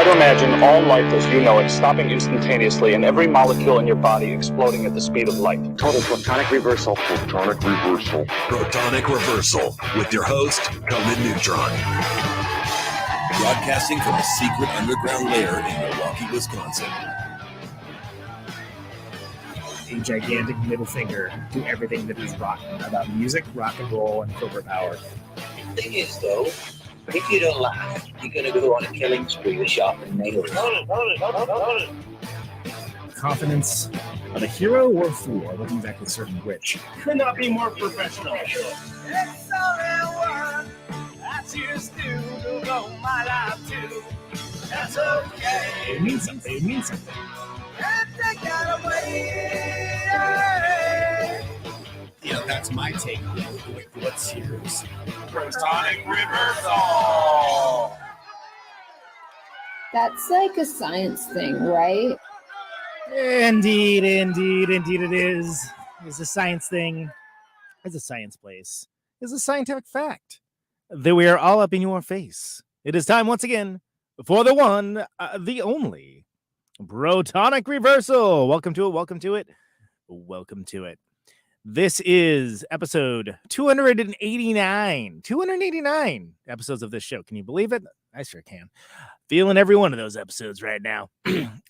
to imagine all life as you know it stopping instantaneously and every molecule in your body exploding at the speed of light. Total protonic reversal. Protonic reversal. Protonic reversal with your host, Kowloon Neutron. Broadcasting from a secret underground lair in Milwaukee, Wisconsin. A gigantic middle finger to everything that is rock about music, rock and roll, and corporate power. The thing is, though, if you don't laugh, you're going to go on a killing spree with sharpened nails. Confidence of a hero or a fool. I wasn't exactly certain which. Could not be more professional. It's only one I choose to go my life too. That's okay. It means something. It means something. And take that away. Yeah, that's my take. What's yours? Protonic reversal. That's like a science thing, right? Indeed it is. It's a science thing. It's a science place. It's a scientific fact that we are all up in your face. It is time once again for the one, the only Protonic reversal. Welcome to it. Welcome to it. Welcome to it. This is episode 289. 289 episodes of this show. Can you believe it? I sure can. Feeling every one of those episodes right now.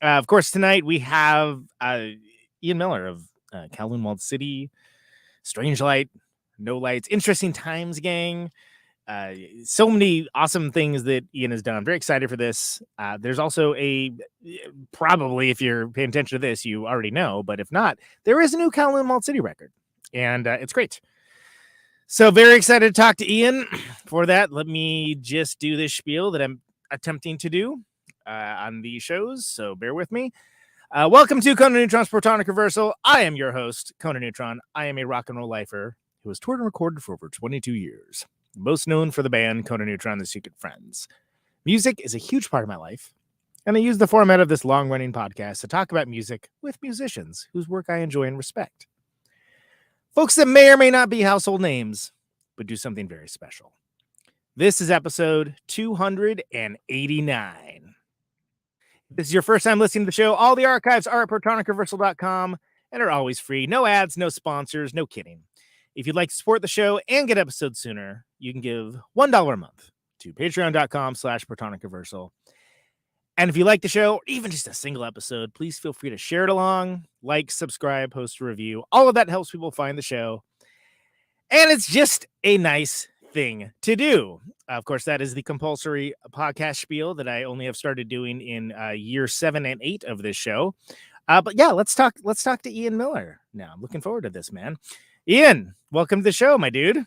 Of course, tonight we have Ian Miller of Kowloon Walled City, Strangelight, No Lights, Interesting Times Gang. So many awesome things that Ian has done. I'm very excited for this. There's also probably if you're paying attention to this, you already know, but if not, there is a new Kowloon Walled City record, and it's great. So very excited to talk to Ian. For that, let me just do this spiel that I'm attempting to do on these shows, so bear with me. Welcome to Kowloon Neutron's Protonic Reversal. I am your host, Kowloon Neutron. I am a rock and roll lifer who has toured and recorded for over 22 years. Most known for the band Kowloon Neutron and the Secret Friends. Music is a huge part of my life, and I use the format of this long-running podcast to talk about music with musicians whose work I enjoy and respect. Folks that may or may not be household names, but do something very special. This is episode 289. If this is your first time listening to the show, all the archives are at protonicreversal.com and are always free. No ads, no sponsors, no kidding. If you'd like to support the show and get episodes sooner, you can give $1 a month to patreon.com/protonicreversal. And if you like the show, or even just a single episode, please feel free to share it along, like, subscribe, post a review. All of that helps people find the show. And it's just a nice thing to do. Of course, that is the compulsory podcast spiel that I only have started doing in year 7 and 8 of this show. But yeah, let's talk to Ian Miller now. I'm looking forward to this, man. Ian, welcome to the show, my dude.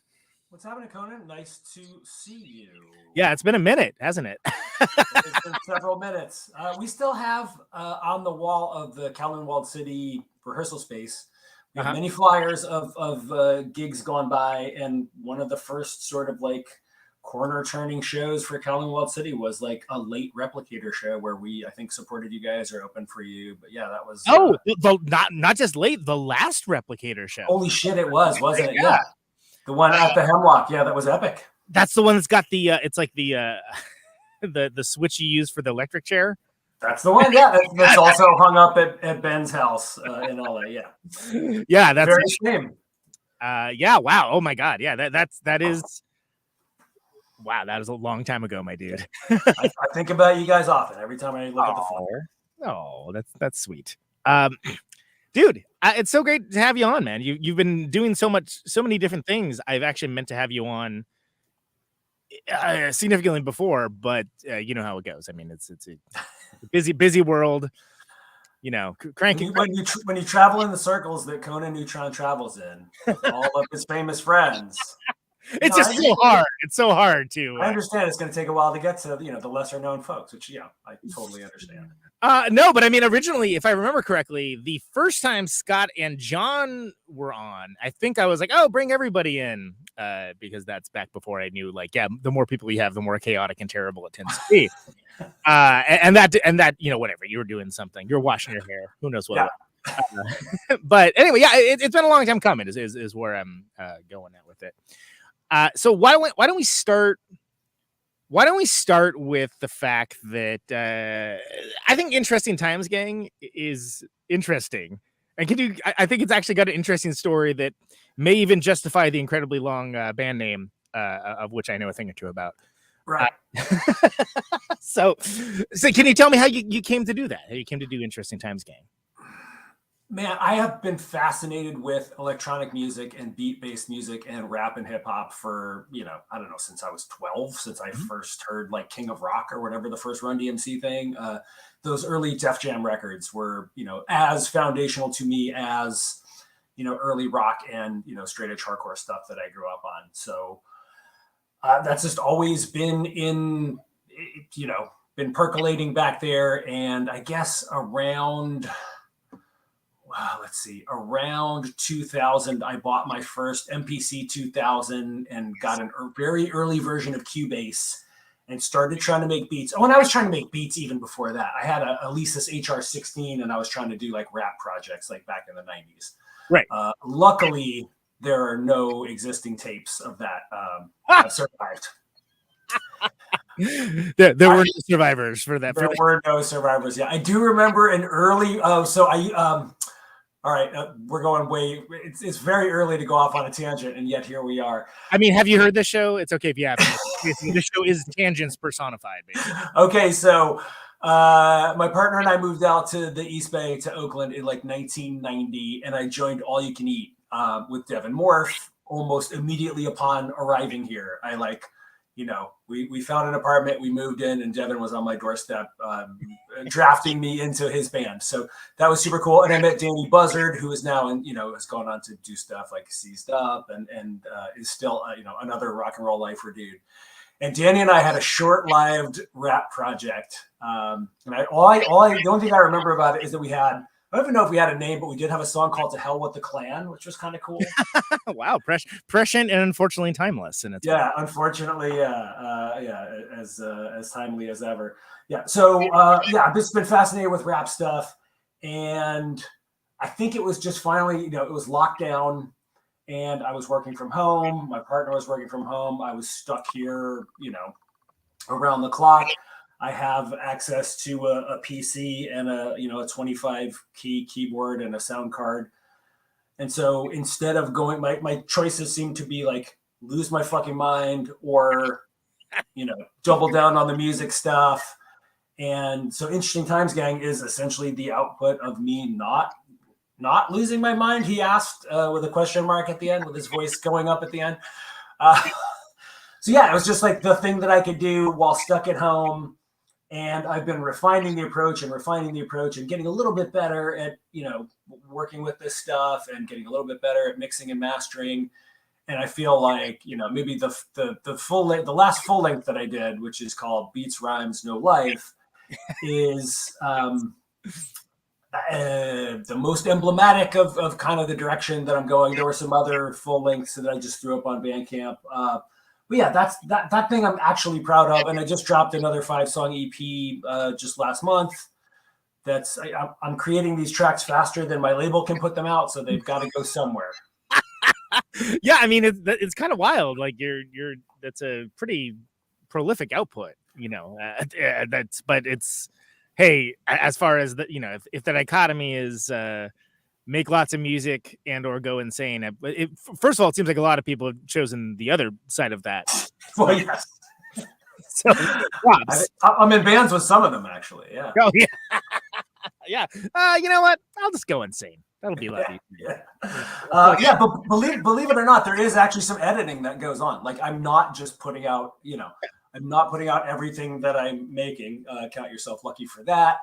What's happening, Conan? Nice to see you. Yeah, it's been a minute, hasn't it? It's been several minutes. We still have on the wall of the Kowloon Walled City rehearsal space, we have many flyers of gigs gone by, and one of the first sort of like corner turning shows for Kowloon Walled City was like a late Replicator show where we, I think, supported you guys or opened for you. But yeah, that was not just late, the last Replicator show. Holy shit, it wasn't it? Yeah. The one at the Hemlock. Yeah, that was epic. That's the one that's got the it's like the the switch you use for the electric chair. That's the one. Yeah, that's also hung up at Ben's house in LA. Yeah. Yeah, that's very shame. Yeah, wow. Oh my god. Yeah, that is wow, that was a long time ago, my dude. I think about you guys often every time I look at the flyer. Oh, that's sweet. Dude, it's so great to have you on, man. You've been doing so many different things. I've actually meant to have you on significantly before, but you know how it goes. I mean, it's a busy world. You know, cranking. When you travel in the circles that Kowloon Neutron travels in, with all of his famous friends. It's just so hard. It's so hard to. I understand it's going to take a while to get to the lesser known folks, which I totally understand. No, but I mean, originally, if I remember correctly, the first time Scott and John were on, I think I was like, "Oh, bring everybody in," because that's back before I knew, like, yeah, the more people you have, the more chaotic and terrible it tends to be. And that, whatever, you were doing something, you're washing your hair, who knows what. Yeah. But anyway, yeah, it's been a long time coming. Is where I'm going at with it. So why don't we start Why don't we start with the fact that I think Interesting Times Gang is interesting. And I think it's actually got an interesting story that may even justify the incredibly long band name, of which I know a thing or two about. Right. So can you tell me how you came to do that? How you came to do Interesting Times Gang? Man, I have been fascinated with electronic music and beat-based music and rap and hip hop for, I don't know, since I was 12, since I first heard like King of Rock or whatever the first Run DMC thing. Those early Def Jam records were, as foundational to me as, early rock and, straight edge hardcore stuff that I grew up on. So that's just always been been percolating back there. And I guess around 2000, I bought my first MPC 2000 and got a very early version of Cubase and started trying to make beats. Oh, and I was trying to make beats even before that. I had a Alesis HR16 and I was trying to do like rap projects like back in the 90s. Right. Luckily, there are no existing tapes of that that survived. There were no survivors for that. There were no survivors. Yeah, I do remember an early. All right, we're going way. It's very early to go off on a tangent, and yet here we are. I mean, have you heard this show? It's okay if you haven't. This show is tangents personified, basically. Okay, so my partner and I moved out to the East Bay to Oakland in like 1990, and I joined All You Can Eat with Devin Morph almost immediately upon arriving here. We found an apartment, we moved in, and Devin was on my doorstep drafting me into his band. So that was super cool. And I met Danny Buzzard, who is now, has gone on to do stuff like Seized Up and is still, another rock and roll lifer dude. And Danny and I had a short-lived rap project. The only thing I remember about it is that I don't even know if we had a name, but we did have a song called "To Hell with the Klan," which was kind of cool. Wow, prescient and unfortunately timeless. And unfortunately, as timely as ever. Yeah, so I've just been fascinated with rap stuff, and I think it was just finally, it was lockdown, and I was working from home. My partner was working from home. I was stuck here, around the clock. I have access to a PC and a 25 key keyboard and a sound card. And so instead of going, my choices seem to be like lose my fucking mind or, double down on the music stuff. And so Interesting Times Gang is essentially the output of me not losing my mind. He asked with a question mark at the end with his voice going up at the end. So it was just like the thing that I could do while stuck at home. And I've been refining the approach and getting a little bit better at, working with this stuff and getting a little bit better at mixing and mastering. And I feel like, maybe the last full length that I did, which is called Beats, Rhymes, No Life, is the most emblematic of kind of the direction that I'm going. There were some other full lengths that I just threw up on Bandcamp. But yeah, that's that thing I'm actually proud of. And I just dropped another 5-song EP just last month. I'm creating these tracks faster than my label can put them out, so they've got to go somewhere. Yeah, I mean it's kind of wild. Like that's a pretty prolific output, but it's, hey, as far as if the dichotomy is make lots of music and or go insane. First of all, it seems like a lot of people have chosen the other side of that. Well, yes. So props. I'm in bands with some of them, actually. Yeah. Oh yeah. Yeah. You know what? I'll just go insane. That'll be lovely. Yeah. But believe it or not, there is actually some editing that goes on. Like I'm not just putting out, I'm not putting out everything that I'm making. Count yourself lucky for that.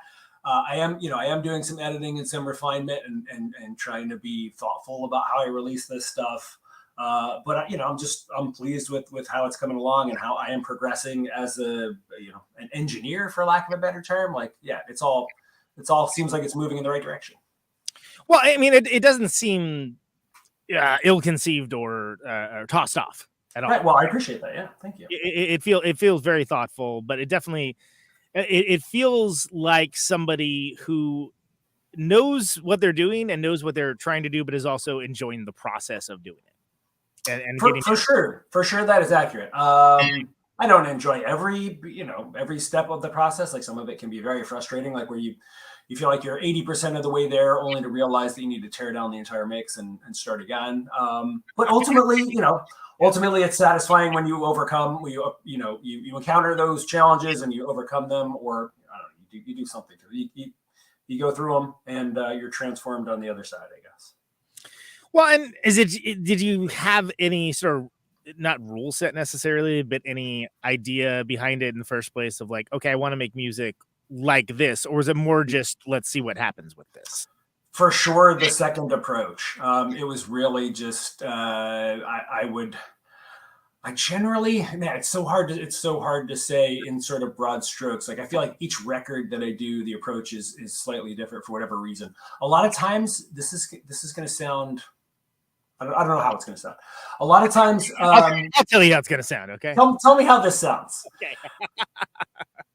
I am doing some editing and some refinement and trying to be thoughtful about how I release this stuff. But I'm pleased with how it's coming along and how I am progressing as an engineer, for lack of a better term. Like, yeah, it's all seems like it's moving in the right direction. Well, I mean, it doesn't seem ill-conceived or tossed off at all. Right. Well, I appreciate that. Yeah, thank you. It feels very thoughtful, but it definitely. It feels like somebody who knows what they're doing and knows what they're trying to do, but is also enjoying the process of doing it. And for sure, that is accurate. I don't enjoy every step of the process. Like some of it can be very frustrating, like where you feel like you're 80% of the way there, only to realize that you need to tear down the entire mix and start again. But ultimately, it's satisfying when you overcome, you encounter those challenges and you overcome them, or I don't know, you do something to it. You go through them and you're transformed on the other side, I guess. Well, and did you have any sort of, not rule set necessarily, but any idea behind it in the first place of like, okay, I want to make music like this, or is it more just let's see what happens with this? For sure, the second approach. It was really just it's so hard to say in sort of broad strokes. Like I feel like each record that I do, the approach is slightly different for whatever reason. A lot of times, this is going to sound. I don't know how it's going to sound. A lot of times, I'll tell you how it's going to sound. Okay. Tell me how this sounds. Okay.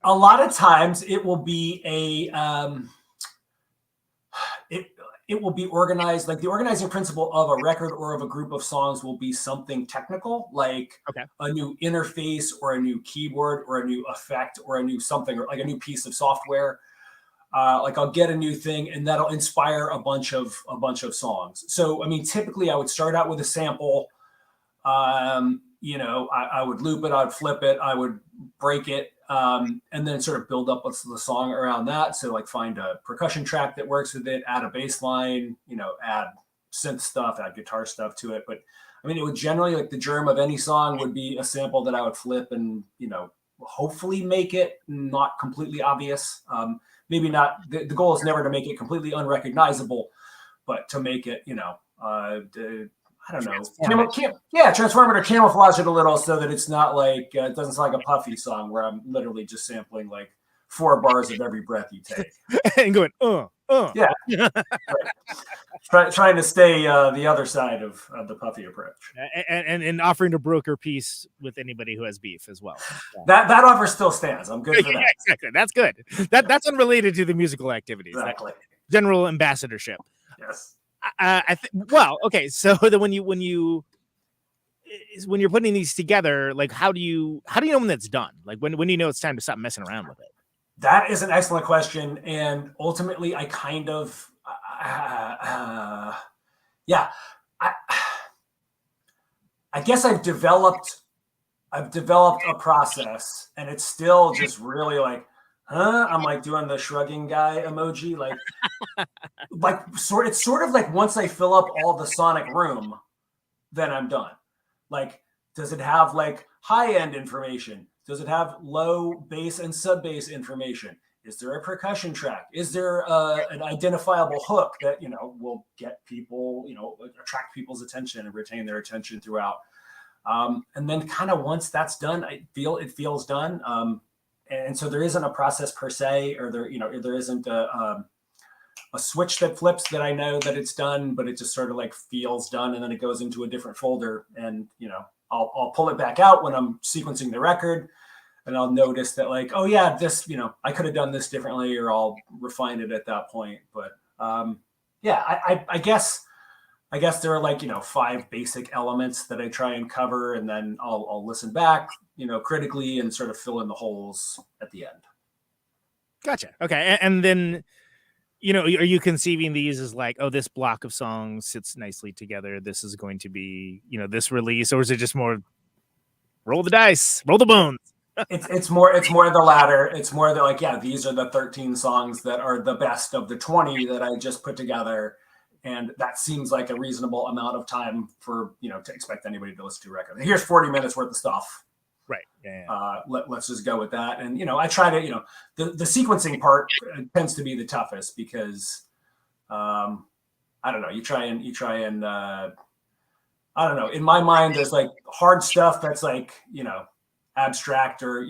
A lot of times, it will be it will be organized. Like the organizing principle of a record or of a group of songs will be something technical, like a new interface or a new keyboard or a new effect or a new something, or like a new piece of software. Like I'll get a new thing and that'll inspire a bunch of songs. So, I mean, typically I would start out with a sample. I would loop it, I would flip it, I would break it, and then sort of build up the song around that. So like find a percussion track that works with it, add a bass line, add synth stuff, add guitar stuff to it. But I mean, it would generally, like the germ of any song would be a sample that I would flip and, hopefully make it not completely obvious. Maybe not. The goal is never to make it completely unrecognizable, but to make it, I don't know. Transform it or camouflage it a little so that it's not like, it doesn't sound like a Puffy song where I'm literally just sampling like 4 bars of every breath you take. And going, Yeah. Right. Trying to stay the other side of the Puffy approach. And offering to broker peace with anybody who has beef as well. Yeah. That offer still stands. I'm good for that. Exactly. That's good. That's unrelated to the musical activities. Exactly. General ambassadorship. Yes. Okay. So then when you're putting these together, like how do you know when that's done? Like when do you know it's time to stop messing around with it? That is an excellent question, and ultimately, I kind of, I guess I've developed a process, and it's still just really like, I'm like doing the shrugging guy emoji, it's sort of like once I fill up all the sonic room, then I'm done. Like, does it have like high end information? Does it have low bass and sub bass information? Is there a percussion track? Is there an identifiable hook that, will get people, attract people's attention and retain their attention throughout? And then kind of once that's done, it feels done. And so there isn't a process per se, or there isn't a switch that flips that I know that it's done, but it just sort of like feels done. And then it goes into a different folder, and, I'll pull it back out when I'm sequencing the record, and I'll notice that like, oh yeah, this, I could have done this differently, or I'll refine it at that point. But I guess there are like, 5 basic elements that I try and cover, and then I'll listen back, critically and sort of fill in the holes at the end. Gotcha. Okay. And then, are you conceiving these as like, oh, this block of songs sits nicely together, this is going to be, this release, or is it just more roll the dice, roll the bones? It's more the latter. It's more that like, yeah, these are the 13 songs that are the best of the 20 that I just put together. And that seems like a reasonable amount of time for, to expect anybody to listen to a record. Here's 40 minutes worth of stuff. Right. Yeah. Let's just go with that. And, I try to, the sequencing part tends to be the toughest because, I don't know, you try and I don't know, in my mind, there's like hard stuff that's like, abstract or,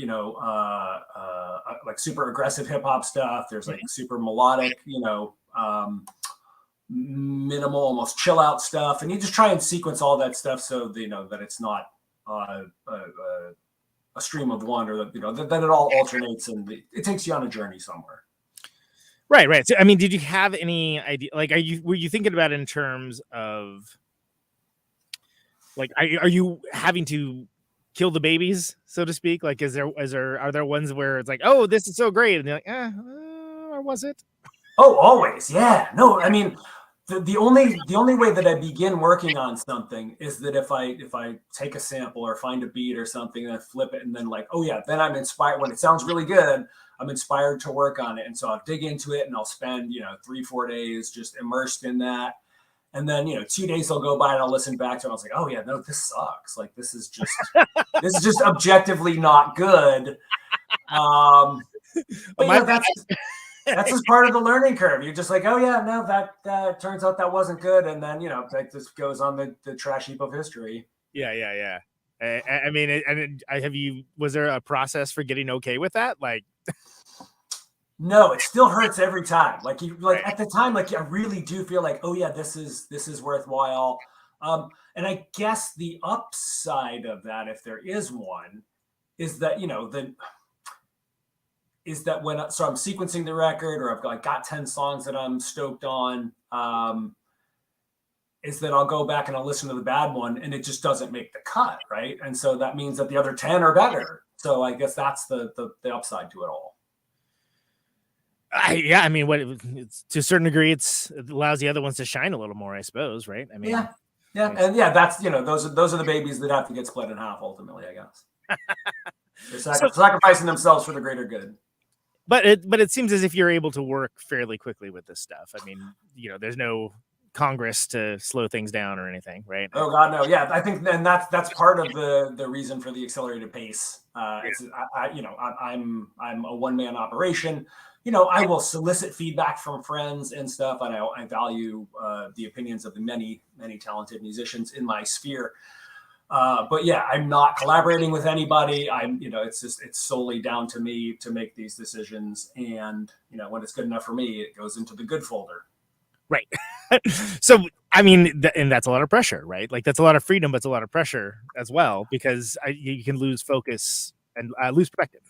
like super aggressive hip hop stuff. There's like super melodic, minimal, almost chill out stuff. And you just try and sequence all that stuff so that it's not a stream of one, or that it all alternates and it takes you on a journey somewhere. Right. So, I mean, did you have any idea? Like, were you thinking about it in terms of like, are you having to kill the babies, so to speak? Like, are there ones where it's like, oh, this is so great, and you're like, or was it? Oh, always, yeah. No, I mean, the only way that I begin working on something is that if I take a sample or find a beat or something and I flip it, and then like, oh yeah, then I'm inspired. When it sounds really good, I'm inspired to work on it, and so I'll dig into it and I'll spend 3-4 days just immersed in that. And then 2 days will go by and I'll listen back to it. And I was like, oh yeah, no, this sucks. Like this is just objectively not good. But that's just part of the learning curve. You're just like, oh yeah, no, that turns out that wasn't good, and then that just goes on the trash heap of history. Yeah. I mean, was there a process for getting okay with that? Like, no, it still hurts every time. Like at the time, like I really do feel like, oh yeah, this is worthwhile. And I guess the upside of that, if there is one, is that when I'm sequencing the record, or I've got 10 songs that I'm stoked on, is that I'll go back and I'll listen to the bad one and it just doesn't make the cut, right? And so that means that the other 10 are better. So I guess that's the upside to it all. I mean, to a certain degree, it allows the other ones to shine a little more, I suppose, right? I mean, yeah, and that's those are the babies that have to get split in half ultimately, I guess. They're sacrificing themselves for the greater good. But it seems as if you're able to work fairly quickly with this stuff. I mean, there's no Congress to slow things down or anything, right? Oh God, no. Yeah, I think then that's part of the reason for the accelerated pace. I'm a one-man operation. I will solicit feedback from friends and stuff, and I value the opinions of the many, many talented musicians in my sphere. But yeah, I'm not collaborating with anybody. It's solely down to me to make these decisions. And, when it's good enough for me, it goes into the good folder. Right. So, I mean, and that's a lot of pressure, right? Like that's a lot of freedom, but it's a lot of pressure as well, because you can lose focus and lose perspective.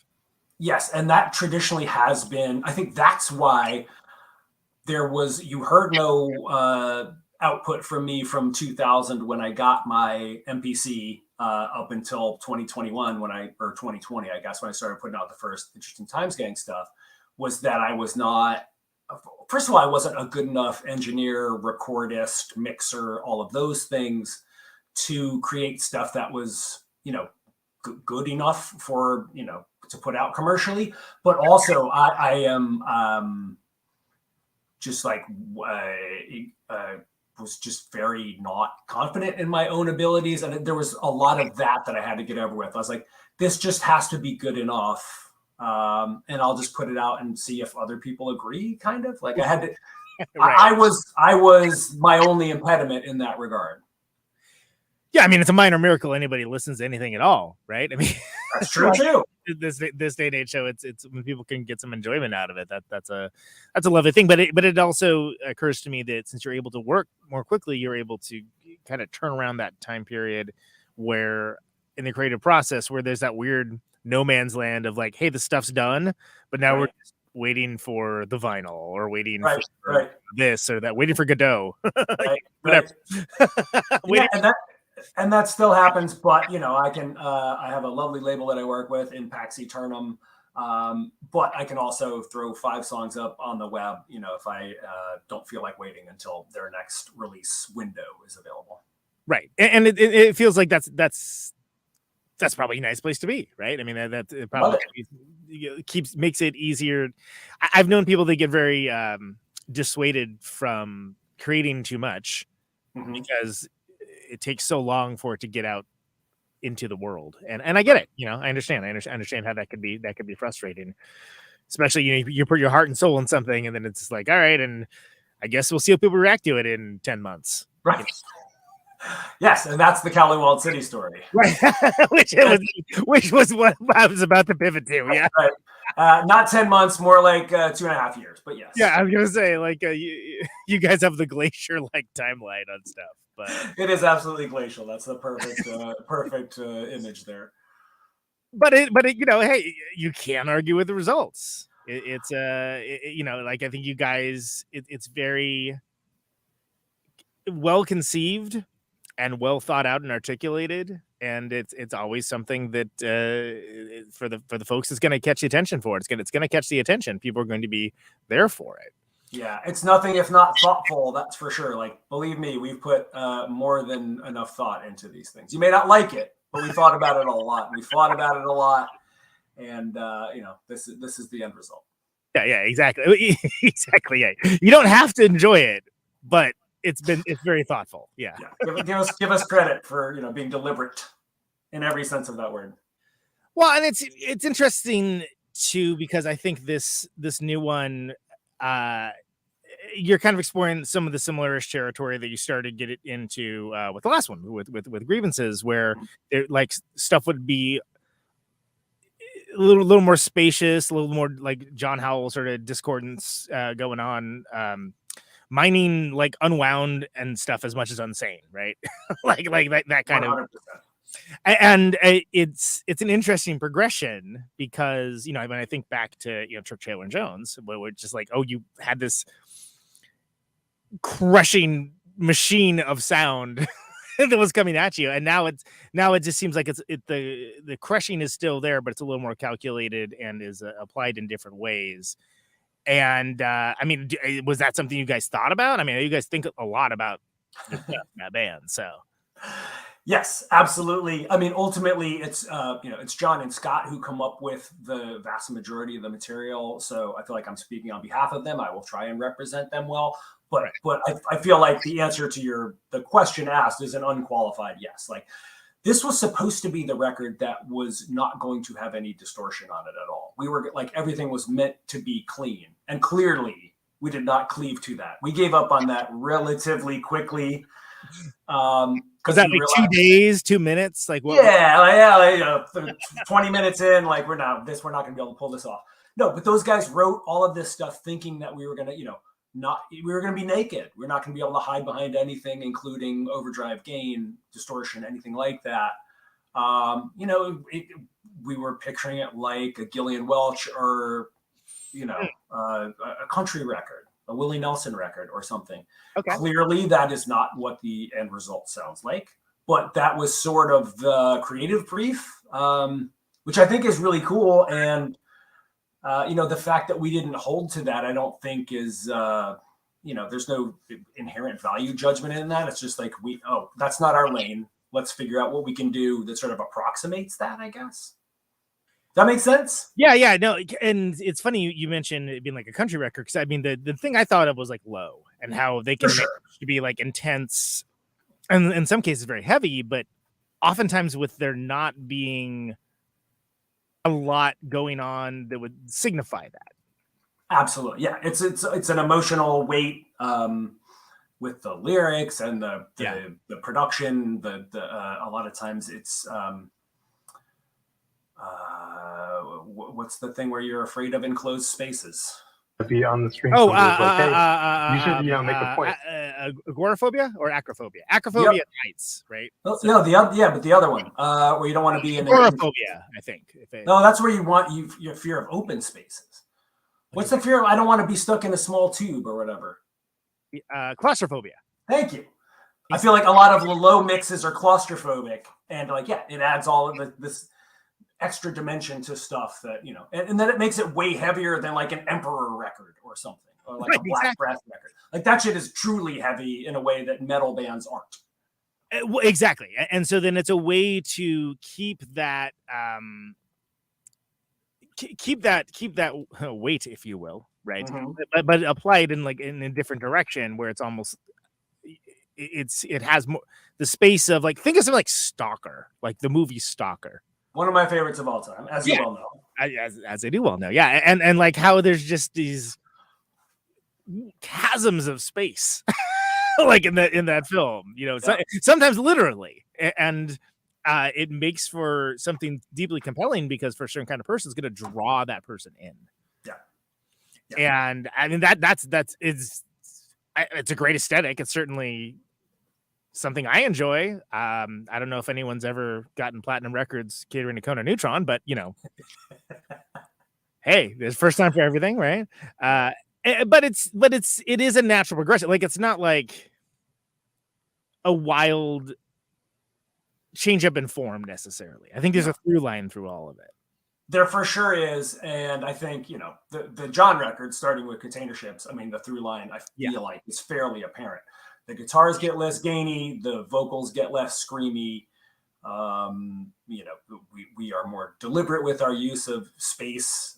Yes. And that traditionally has been, I think that's why you heard no, output from me from 2000 when I got my MPC up until 2021 or 2020, I guess, when I started putting out the first Interesting Times Gang stuff, was that I was not, first of all, I wasn't a good enough engineer, recordist, mixer, all of those things to create stuff that was, good enough for, to put out commercially. But also I am just like, was just very not confident in my own abilities. And there was a lot of that I had to get over with. I was like, this just has to be good enough. And I'll just put it out and see if other people agree, kind of. Like I had to, right. I was my only impediment in that regard. Yeah, I mean, it's a minor miracle anybody listens to anything at all, right? I mean, that's true too. This day and age show, it's when people can get some enjoyment out of it. That's a lovely thing. But it also occurs to me that since you're able to work more quickly, you're able to kind of turn around that time period where in the creative process where there's that weird no man's land of like, hey, the stuff's done, but now we're just waiting for the vinyl or waiting for this or that, waiting for Godot. Whatever. And that still happens, but I have a lovely label that I work with in Pax Eternum. But I can also throw 5 songs up on the web, if I don't feel like waiting until their next release window is available. Right. And it feels like that's probably a nice place to be, right? I mean, that probably makes it easier. I've known people that get very dissuaded from creating too much because it takes so long for it to get out into the world. And I get it. I understand how that could be frustrating, especially, you put your heart and soul in something and then it's just like, all right. And I guess we'll see how people react to it in 10 months. Right. Yes, and that's the Kowloon Walled City story, right? which was what I was about to pivot to. Yeah, right. Not 10 months, more like 2.5 years. But yes, yeah, I was gonna say like you guys have the glacier like timeline on stuff, but it is absolutely glacial. That's the perfect image there. But hey, you can't argue with the results. It's like I think you guys, it's very well conceived and well thought out and articulated, and it's always something that for the folks it's going to catch the attention for. It's going to catch the attention. People are going to be there for it. Yeah, it's nothing if not thoughtful, that's for sure. Like, believe me, we've put more than enough thought into these things. You may not like it, but we thought about it a lot. And this is the end result. Yeah, exactly. Exactly. Yeah. You don't have to enjoy it, but it's very thoughtful. Yeah. Give us credit for, being deliberate in every sense of that word. Well, and it's interesting too, because I think this new one, you're kind of exploring some of the similar-ish territory that you started to get into with the last one with grievances, where like stuff would be a little more spacious, a little more like John Howell sort of discordance going on, mining like unwound and stuff as much as unsane, right? like that kind 100%. Of. And it's an interesting progression because when I think back to Truck Taylor and Jones, where we're just like, oh, you had this crushing machine of sound that was coming at you, and now it just seems like the crushing is still there, but it's a little more calculated and is applied in different ways. And I mean, was that something you guys thought about? I mean, you guys think a lot about that band, so. Yes, absolutely. I mean, ultimately, it's it's John and Scott who come up with the vast majority of the material. So I feel like I'm speaking on behalf of them. I will try and represent them well. But I feel like the answer to the question asked is an unqualified yes. Like, this was supposed to be the record that was not going to have any distortion on it at all. We were like, everything was meant to be clean, and clearly we did not cleave to that. We gave up on that relatively quickly. Was that like 2 days, 2 minutes? Like what? Yeah, 20 minutes in, like we're not going to be able to pull this off. No, but those guys wrote all of this stuff thinking that we were going to, we were going to be naked. We're not going to be able to hide behind anything, including overdrive gain, distortion, anything like that. We were picturing it like a Gillian Welch or, a country record, a Willie Nelson record or something. Okay. Clearly, that is not what the end result sounds like, but that was sort of the creative brief, which I think is really cool. And, the fact that we didn't hold to that, I don't think is, there's no inherent value judgment in that. It's just like, that's not our lane. Let's figure out what we can do that sort of approximates that, I guess. Does that make sense? Yeah, no. And it's funny you mentioned it being like a country record, because I mean, the thing I thought of was like Low, and how they can make it to be like intense and in some cases very heavy, but oftentimes with there not being a lot going on that would signify that. Absolutely. Yeah. It's an emotional weight with the lyrics and the production, a lot of times it's what's the thing where you're afraid of enclosed spaces? Be on the screen. You should make a point. Agoraphobia or acrophobia? Acrophobia at heights, right? But the other one, where you don't want to be in agoraphobia, I think. No, that's where your fear of open spaces. What's the fear of? I don't want to be stuck in a small tube or whatever. Claustrophobia. Thank you. I feel like a lot of the low mixes are claustrophobic, and it adds all of this extra dimension to stuff that, and then it makes it way heavier than like an Emperor record or something, or like a Black Breath record. Like that shit is truly heavy in a way that metal bands aren't. Exactly. And so then it's a way to keep that weight, if you will, right? Mm-hmm. But apply it in a different direction, where it's almost it has more the space of like, think of something like Stalker, like the movie Stalker. One of my favorites of all time, as you well know. As I do well know, yeah. And like how there's just these chasms of space, like in that film, sometimes literally. And it makes for something deeply compelling, because for a certain kind of person, it's going to draw that person in. Yeah. And I mean, it's a great aesthetic. It's certainly something I enjoy. I don't know if anyone's ever gotten platinum records catering to Kona Neutron, but hey, there's first time for everything, right? But it is a natural progression. Like, it's not like a wild change up in form necessarily. I think there's a through line through all of it. There for sure is, and I think the John record, starting with Container Ships. I mean, the through line I feel like is fairly apparent. The guitars get less gainy, the vocals get less screamy. We are more deliberate with our use of space.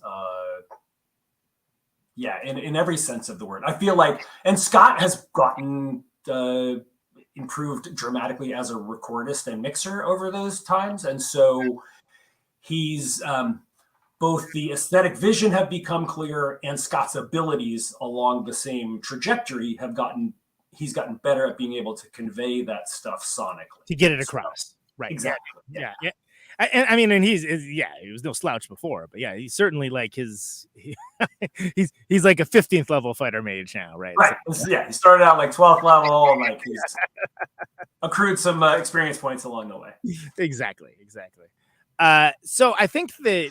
In every sense of the word. I feel like, and Scott has gotten improved dramatically as a recordist and mixer over those times, and so he's both the aesthetic vision have become clearer, and Scott's abilities along the same trajectory he's gotten better at being able to convey that stuff sonically, to get it across. Right. Exactly. Yeah. And he was no slouch before, but yeah, he's certainly like he's like a 15th level fighter mage now, right? Right. So, he started out like 12th level, and like he's accrued some experience points along the way. Exactly. So I think that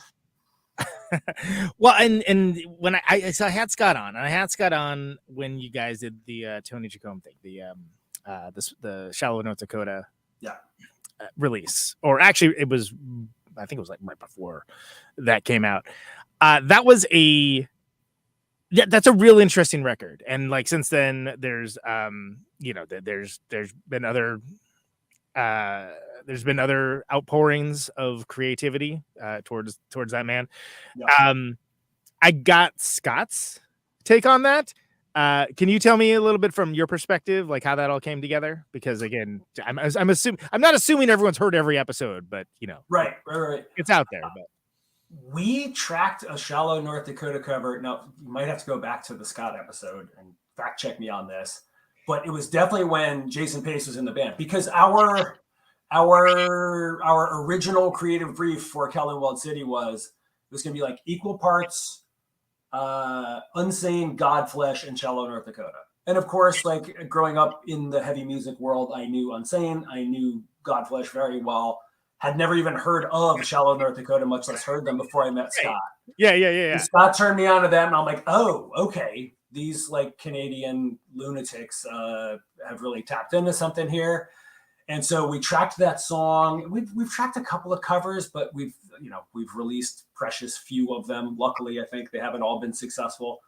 well, and when I had Scott on, and I had Scott on when you guys did the Tony Chacombe thing, the Shallow North Dakota release, or actually I think it was like right before that came out. That's a real interesting record, and like since then there's there's been other outpourings of creativity towards that man. I got Scott's take on that. Can you tell me a little bit from your perspective, like how that all came together? Because again, I'm not assuming everyone's heard every episode, but right. It's out there. But we tracked a Shallow North Dakota cover. Now you might have to go back to the Scott episode and fact check me on this, but it was definitely when Jason Pace was in the band, because our original creative brief for Kowloon Walled City was going to be like equal parts Unsane, Godflesh, and Shallow North Dakota. And of course, like growing up in the heavy music world, I knew Unsane, I knew Godflesh very well. Had never even heard of Shallow North Dakota, much less heard them before I met Scott. Yeah. And Scott turned me on to them, and I'm like, oh, okay. These like Canadian lunatics have really tapped into something here. And so we tracked that song. We've tracked a couple of covers, but we've released precious few of them. Luckily, I think they haven't all been successful.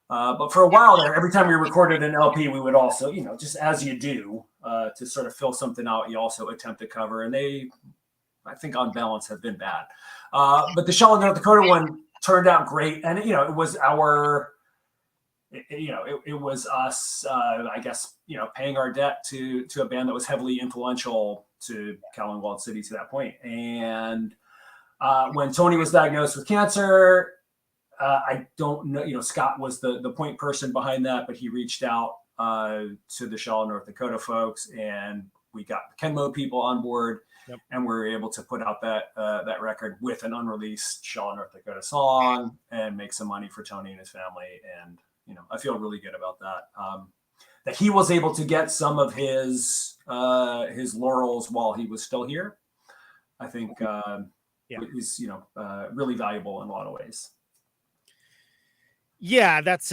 But for a while there, every time we recorded an LP, we would also, just as you do, to sort of fill something out, you also attempt to cover. And they, I think on balance, have been bad. But the Shallow North Dakota one turned out great. And, it was it was us, I guess, paying our debt to a band that was heavily influential to Kowloon Walled City to that point. And when Tony was diagnosed with cancer, I don't know, Scott was the point person behind that, but he reached out to the Shallow North Dakota folks, and we got the Kenmo people on board. Yep. And we were able to put out that record with an unreleased Shallow North Dakota song and make some money for Tony and his family. And I feel really good about that. That he was able to get some of his laurels while he was still here. I think is really valuable in a lot of ways. Yeah, that's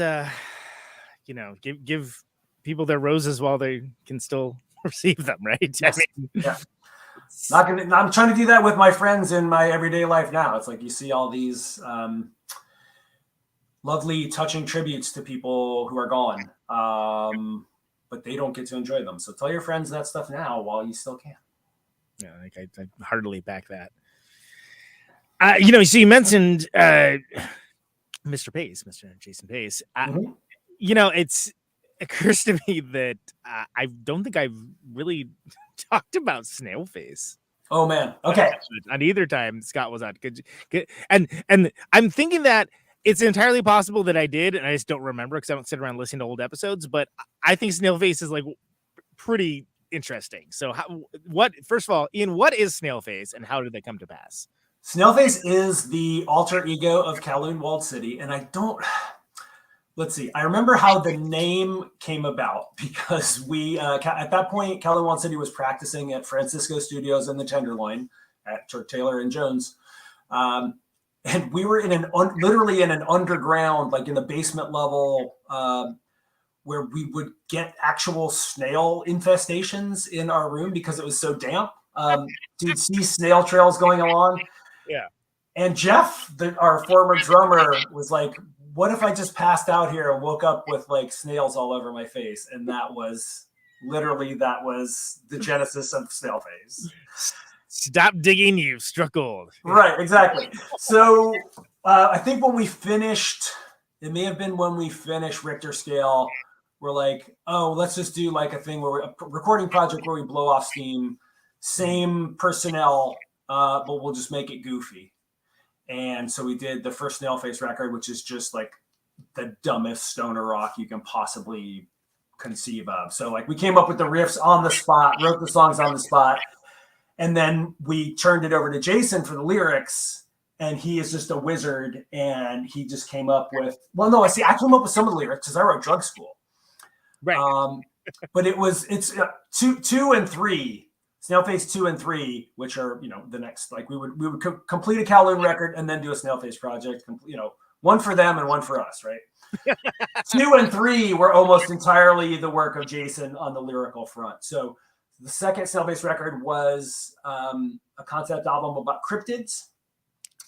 give people their roses while they can still receive them, right? Yes. I'm trying to do that with my friends in my everyday life now. It's like you see all these lovely, touching tributes to people who are gone, but they don't get to enjoy them. So tell your friends that stuff now while you still can. Yeah, I heartily back that. So you mentioned Mr. Pace, Mr. Jason Pace. It occurs to me that I don't think I've really talked about Snail Face. Oh man, okay. On either time Scott was on, and I'm thinking that it's entirely possible that I did, and I just don't remember because I don't sit around listening to old episodes. But I think Snail Face is like pretty interesting. So, first of all, Ian, what is Snail Face, and how did they come to pass? Snail Face is the alter ego of Kowloon Walled City, and let's see. I remember how the name came about because we, at that point, Kowloon Walled City was practicing at Francisco Studios in the Tenderloin at Turk Taylor and Jones. And we were literally in an underground, like in the basement level, where we would get actual snail infestations in our room because it was so damp. You'd see snail trails going along. Yeah. And Jeff, our former drummer, was like, what if I just passed out here and woke up with like snails all over my face? And that was the genesis of Snail Face. Stop digging, you've struck gold. Right, exactly. So I think when we finished, it may have been when we finished Richter Scale, we're like, oh, let's just do like a thing where a recording project where we blow off steam, same personnel, but we'll just make it goofy. And so we did the first Snail Face record, which is just like the dumbest stoner rock you can possibly conceive of. So like we came up with the riffs on the spot, wrote the songs on the spot, and then we turned it over to Jason for the lyrics. And he is just a wizard, and he just came up with. Well, no, I came up with some of the lyrics because I wrote Drug School, right? But it's 2 and 3. Snail Face 2 and 3, which are, the next, like we would complete a Kowloon record and then do a Snail Face project, one for them and one for us, right? 2 and 3 were almost entirely the work of Jason on the lyrical front. So the second Snail Face record was a concept album about cryptids.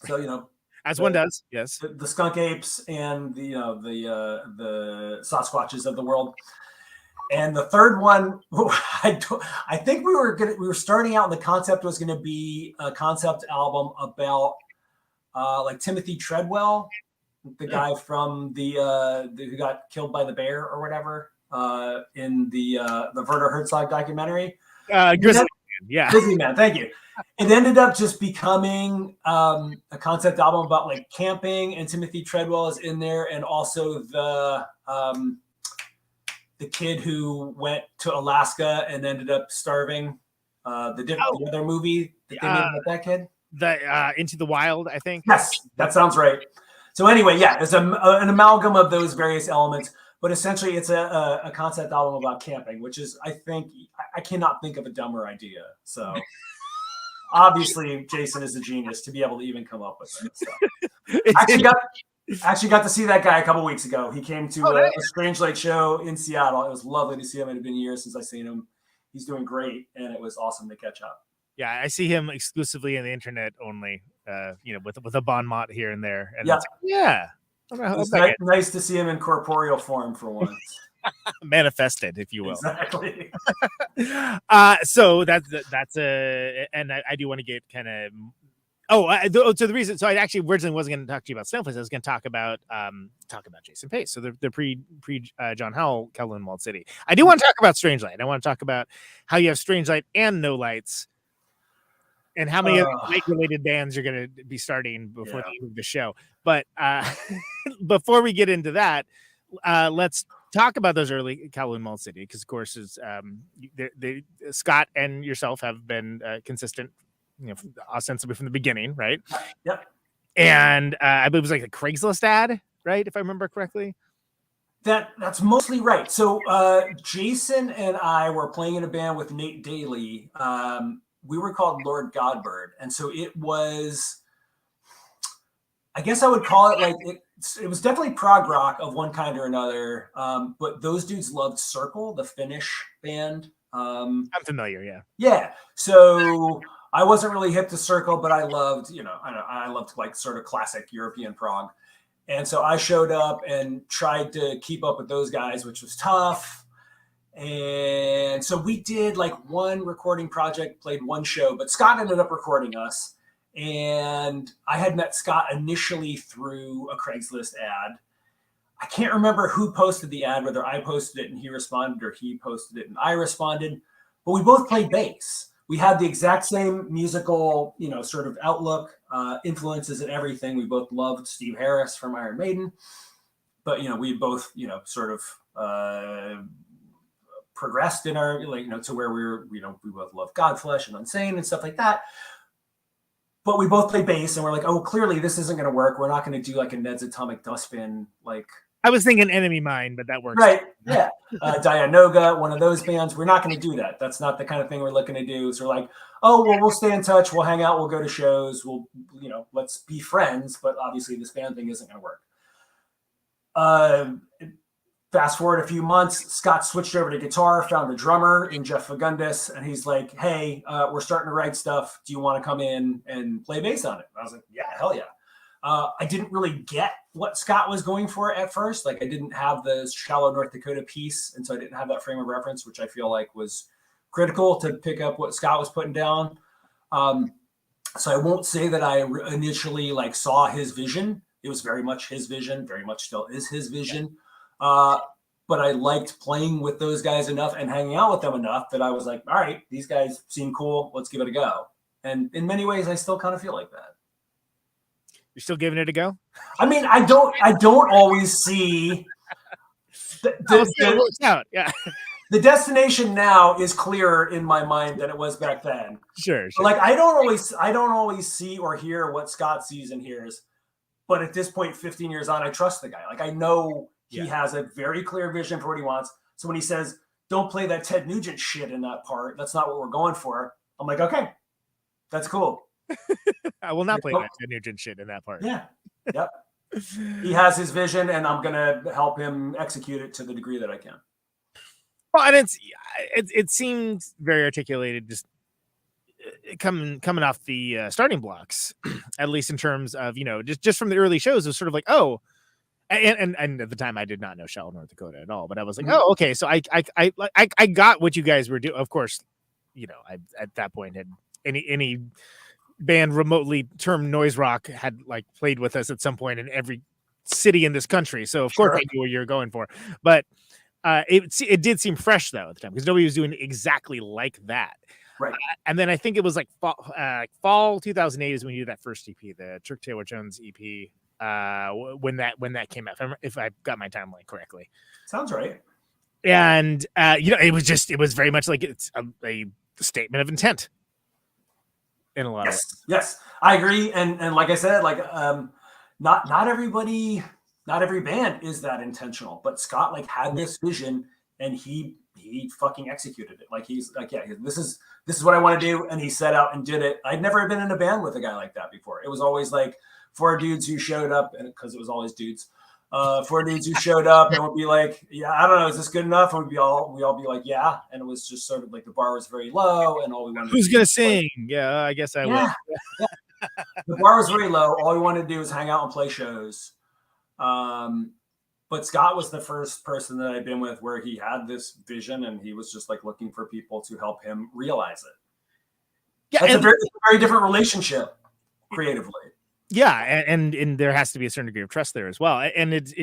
So, as one does, yes, the skunk apes and the Sasquatches of the world. And the third one, I think we were starting out, and the concept was going to be a concept album about like Timothy Treadwell, the guy from who got killed by the bear or whatever in the Werner Herzog documentary. Grizzly Man, yeah. Grizzly Man, thank you. It ended up just becoming a concept album about like camping, and Timothy Treadwell is in there, and also the kid who went to Alaska and ended up starving. The other movie that they made about that kid, the Into the Wild, I think. Yes, that sounds right. So anyway, yeah, it's an amalgam of those various elements, but essentially it's a concept album about camping, which is, I think, I cannot think of a dumber idea. So obviously Jason is a genius to be able to even come up with it. So. Actually got to see that guy a couple weeks ago. He came to a Strangelight show in Seattle. It was lovely to see him. It had been years since I've seen him. He's doing great, and it was awesome to catch up. Yeah, I see him exclusively on the internet only, with a bon mot here and there. And It's nice to see him in corporeal form for once. Manifested, if you will. Exactly. So that's and I do want to get kind of. So the reason, so I actually originally wasn't going to talk to you about Snail Face. I was going to talk about Jason Pace. So the pre John Howell Kowloon Walled City. I do want to talk about Strangelight. I want to talk about how you have Strangelight and No Lights, and how many light related bands you're going to be starting before the end of the show. But before we get into that, let's talk about those early Kowloon Walled City, because of course Scott and yourself have been consistent. Ostensibly from the beginning, right? Yep. And I believe it was like a Craigslist ad, right? If I remember correctly. That's mostly right. So Jason and I were playing in a band with Nate Daly. We were called Lord Godbird, and so it was. I guess I would call it like it was definitely prog rock of one kind or another. But those dudes loved Circle, the Finnish band. I'm familiar, yeah. Yeah. So. I wasn't really hip to Circle, but I loved, I loved like sort of classic European prog. And so I showed up and tried to keep up with those guys, which was tough. And so we did like one recording project, played one show, but Scott ended up recording us. And I had met Scott initially through a Craigslist ad. I can't remember who posted the ad, whether I posted it and he responded or he posted it and I responded, but we both played bass. We had the exact same musical, sort of outlook, influences and everything. We both loved Steve Harris from Iron Maiden, but, we both, sort of progressed in our, to where we were, we both loved Godflesh and Unsane and stuff like that. But we both played bass and we're like, oh, clearly this isn't going to work. We're not going to do like a Ned's Atomic Dustbin, like. I was thinking Enemy Mine, but that works. Right. Yeah. Dianoga, one of those bands. We're not going to do that. That's not the kind of thing we're looking to do. So we're like, oh, well, we'll stay in touch. We'll hang out. We'll go to shows. We'll, let's be friends. But obviously this band thing isn't going to work. Fast forward a few months, Scott switched over to guitar, found a drummer in Jeff Fagundes, and he's like, hey, we're starting to write stuff. Do you want to come in and play bass on it? And I was like, yeah, hell yeah. I didn't really get what Scott was going for at first. Like, I didn't have the Shallow North Dakota piece, and so I didn't have that frame of reference, which I feel like was critical to pick up what Scott was putting down. So I won't say that I initially like saw his vision. It was very much his vision, very much still is his vision. But I liked playing with those guys enough and hanging out with them enough that I was like, all right, these guys seem cool. Let's give it a go. And in many ways, I still kind of feel like that. You're still giving it a go? I mean, I don't always see yeah. The destination now is clearer in my mind than it was back then. Sure. Like I don't always see or hear what Scott sees and hears. But at this point, 15 years on, I trust the guy. Like I know he has a very clear vision for what he wants. So when he says, don't play that Ted Nugent shit in that part, that's not what we're going for. I'm like, okay, that's cool. I will not play that Ted Nugent shit in that part. Yeah. Yep. He has his vision and I'm going to help him execute it to the degree that I can. Well, and it seems very articulated, just coming off the starting blocks, at least in terms of, just from the early shows, it was sort of like, oh, and at the time I did not know Shallow North Dakota at all, but I was like, oh, okay, so I got what you guys were doing. Of course, I at that point had any band remotely termed noise rock had like played with us at some point in every city in this country, so of course I knew what you were going for, but it did seem fresh though at the time because nobody was doing exactly like that. Right. And then I think it was like fall 2008 is when you did that first EP, the Trick Taylor Jones EP. When that came out, if I got my timeline correctly. Sounds right. And it was very much like it's a statement of intent in a lot of ways. Yes, I agree. And like I said, like not every band is that intentional, but Scott like had this vision and he fucking executed it. Like he's like, yeah, this is what I want to do, and he set out and did it. I'd never been in a band with a guy like that before. It was always like 4 dudes who showed up, and because it was always dudes, 4 dudes who showed up and would be like, yeah, I don't know, is this good enough? And we all be like, yeah. And it was just sort of like the bar was very low, and all we wanted. Who's gonna sing? Yeah, I guess I will. Yeah. The bar was very low. All we wanted to do was hang out and play shows. But Scott was the first person that I'd been with where he had this vision, and he was just like looking for people to help him realize it. Yeah, it's a very different relationship creatively. Yeah, and there has to be a certain degree of trust there as well. And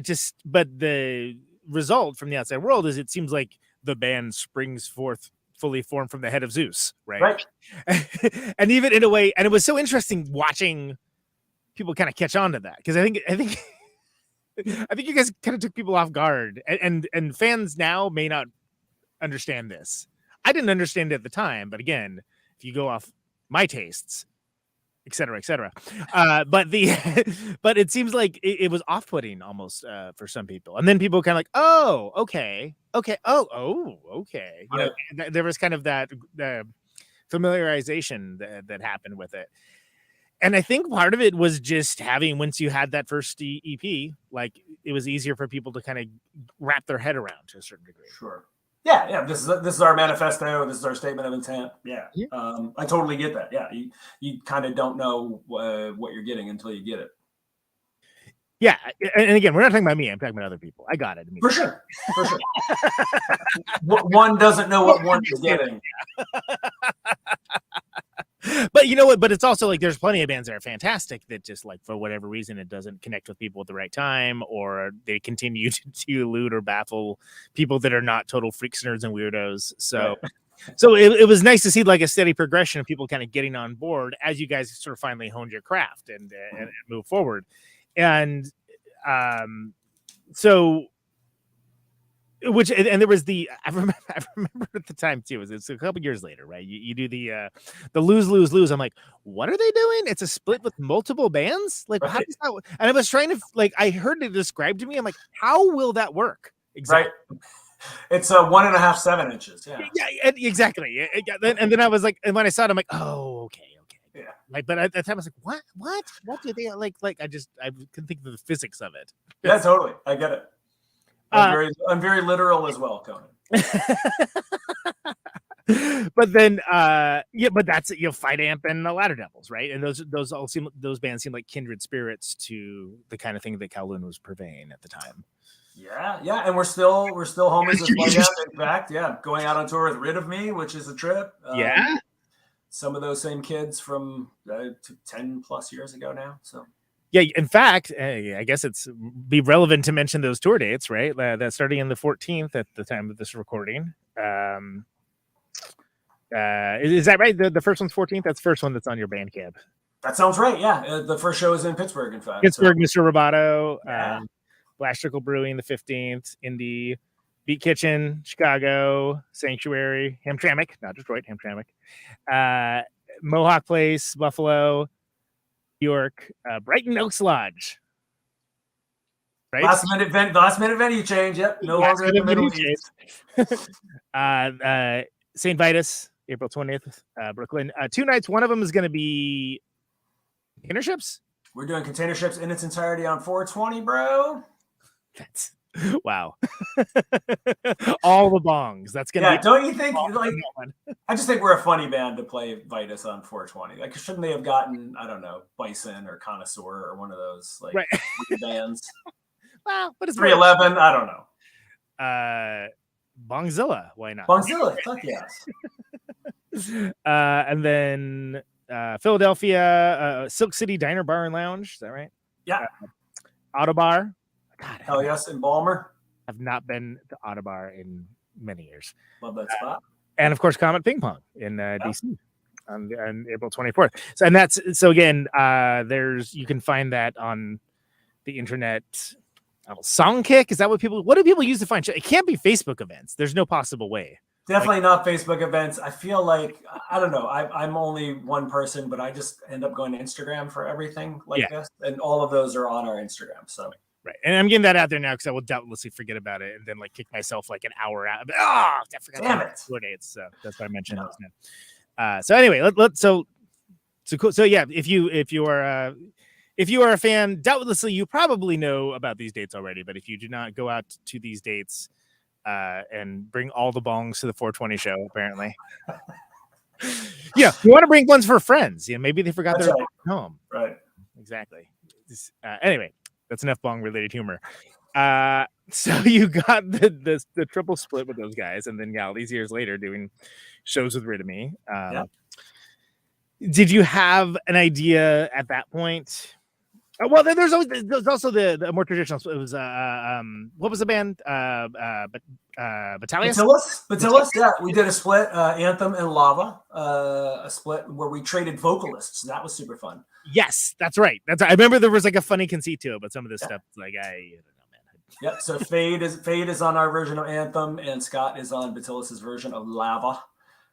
but the result from the outside world is it seems like the band springs forth fully formed from the head of Zeus, right? And even in a way, and it was so interesting watching people kind of catch on to that, because I think you guys kind of took people off guard, and fans now may not understand this. I didn't understand it at the time, but again, if you go off my tastes, et cetera, but it seems like it was off-putting almost for some people, and then people kind of like, oh, okay, okay. There was kind of that familiarization that happened with it. And I think part of it was just once you had that first EP, like it was easier for people to kind of wrap their head around to a certain degree. Sure. Yeah. This is our manifesto. This is our statement of intent. Yeah. I totally get that. Yeah. You kind of don't know what you're getting until you get it. Yeah. And again, we're not talking about me. I'm talking about other people. I got it. For sure. One doesn't know what one is getting. But you know what? But it's also like there's plenty of bands that are fantastic that just like for whatever reason it doesn't connect with people at the right time, or they continue to elude or baffle people that are not total freaks, nerds, and weirdos. So, it was nice to see like a steady progression of people kind of getting on board as you guys sort of finally honed your craft and move forward. And so. And there was I remember at the time too. It's a couple years later, right? You do the lose. I'm like, what are they doing? It's a split with multiple bands. Like, how does that? And I was trying to I heard it described to me. I'm like, how will that work? Exactly. Right. It's a 1.5 7 inches. Yeah. Yeah. Exactly. And then I was like, and when I saw it, I'm like, oh, okay. Yeah. Like, but at the time I was like, what do they like? I couldn't think of the physics of it. Yeah, totally. I get it. I'm very literal as well, Conan. But then but that's Fight Amp and the Ladder Devils, right? And those bands seem like kindred spirits to the kind of thing that Kowloon was purveying at the time. Yeah, and we're still homies with Fight Amp. In fact, going out on tour with Rid of Me, which is a trip. Some of those same kids from 10 plus years ago now. So yeah, in fact, I guess it's be relevant to mention those tour dates, right? That's starting in the 14th at the time of this recording. Is that right? The first one's 14th. That's the first one that's on your Bandcamp. That sounds right. Yeah, the first show is in Pittsburgh. In fact, Pittsburgh, Mr. Roboto, Black Circle Brewing the 15th, Indy, Beat Kitchen, Chicago, Sanctuary, Hamtramck, not Detroit, Hamtramck, Mohawk Place, Buffalo, York, Brighton Oaks Lodge. Right? Last minute venue change. Yep, no longer in the Middle East. St. Vitus, April 20th, Brooklyn. 2 nights. One of them is going to be Container Ships. We're doing Container Ships in its entirety on 420, bro. That's wow. All the bongs. That's going to be. Don't you think? Like, I just think we're a funny band to play Vitus on 420. Like, shouldn't they have gotten, I don't know, Bison or Connoisseur or one of those like bands? Well, but it's 311. I don't know. Bongzilla, why not? Bongzilla, fuck yes. And then Philadelphia, Silk City Diner Bar and Lounge. Is that right? Yeah. Autobar. God, hell yes, in Balmer. I've not been to Autobar in many years. Love that spot. And of course, Comet Ping Pong in DC on April 24th. So again, you can find that on the internet. Songkick, is that what do people use to find? It can't be Facebook events. There's no possible way. Definitely not Facebook events. I feel like, I don't know. I'm only one person, but I just end up going to Instagram for everything this. And all of those are on our Instagram. So right. And I'm getting that out there now because I will doubtlessly forget about it and then kick myself an hour out. I forgot. Damn it. 4 days. So that's why I mentioned those now. So anyway, so cool. So yeah, if you are a fan, doubtlessly you probably know about these dates already. But if you do not, go out to these dates and bring all the bongs to the 420 show. Apparently, you want to bring ones for friends. Maybe they forgot their home. Right. Exactly. Anyway, that's enough bong related humor. So you got the triple split with those guys, and then all these years later doing shows with Rid of Me. Did you have an idea at that point? Well, there's also the more traditional. It was what was the band? Battalius? Battalius. Yeah, we did a split, Anthem and Lava, a split where we traded vocalists. That was super fun. Yes, that's right. I remember there was a funny conceit to it, but some of this stuff I don't know, man. Yeah. So Fade is on our version of Anthem, and Scott is on Battalius's version of Lava.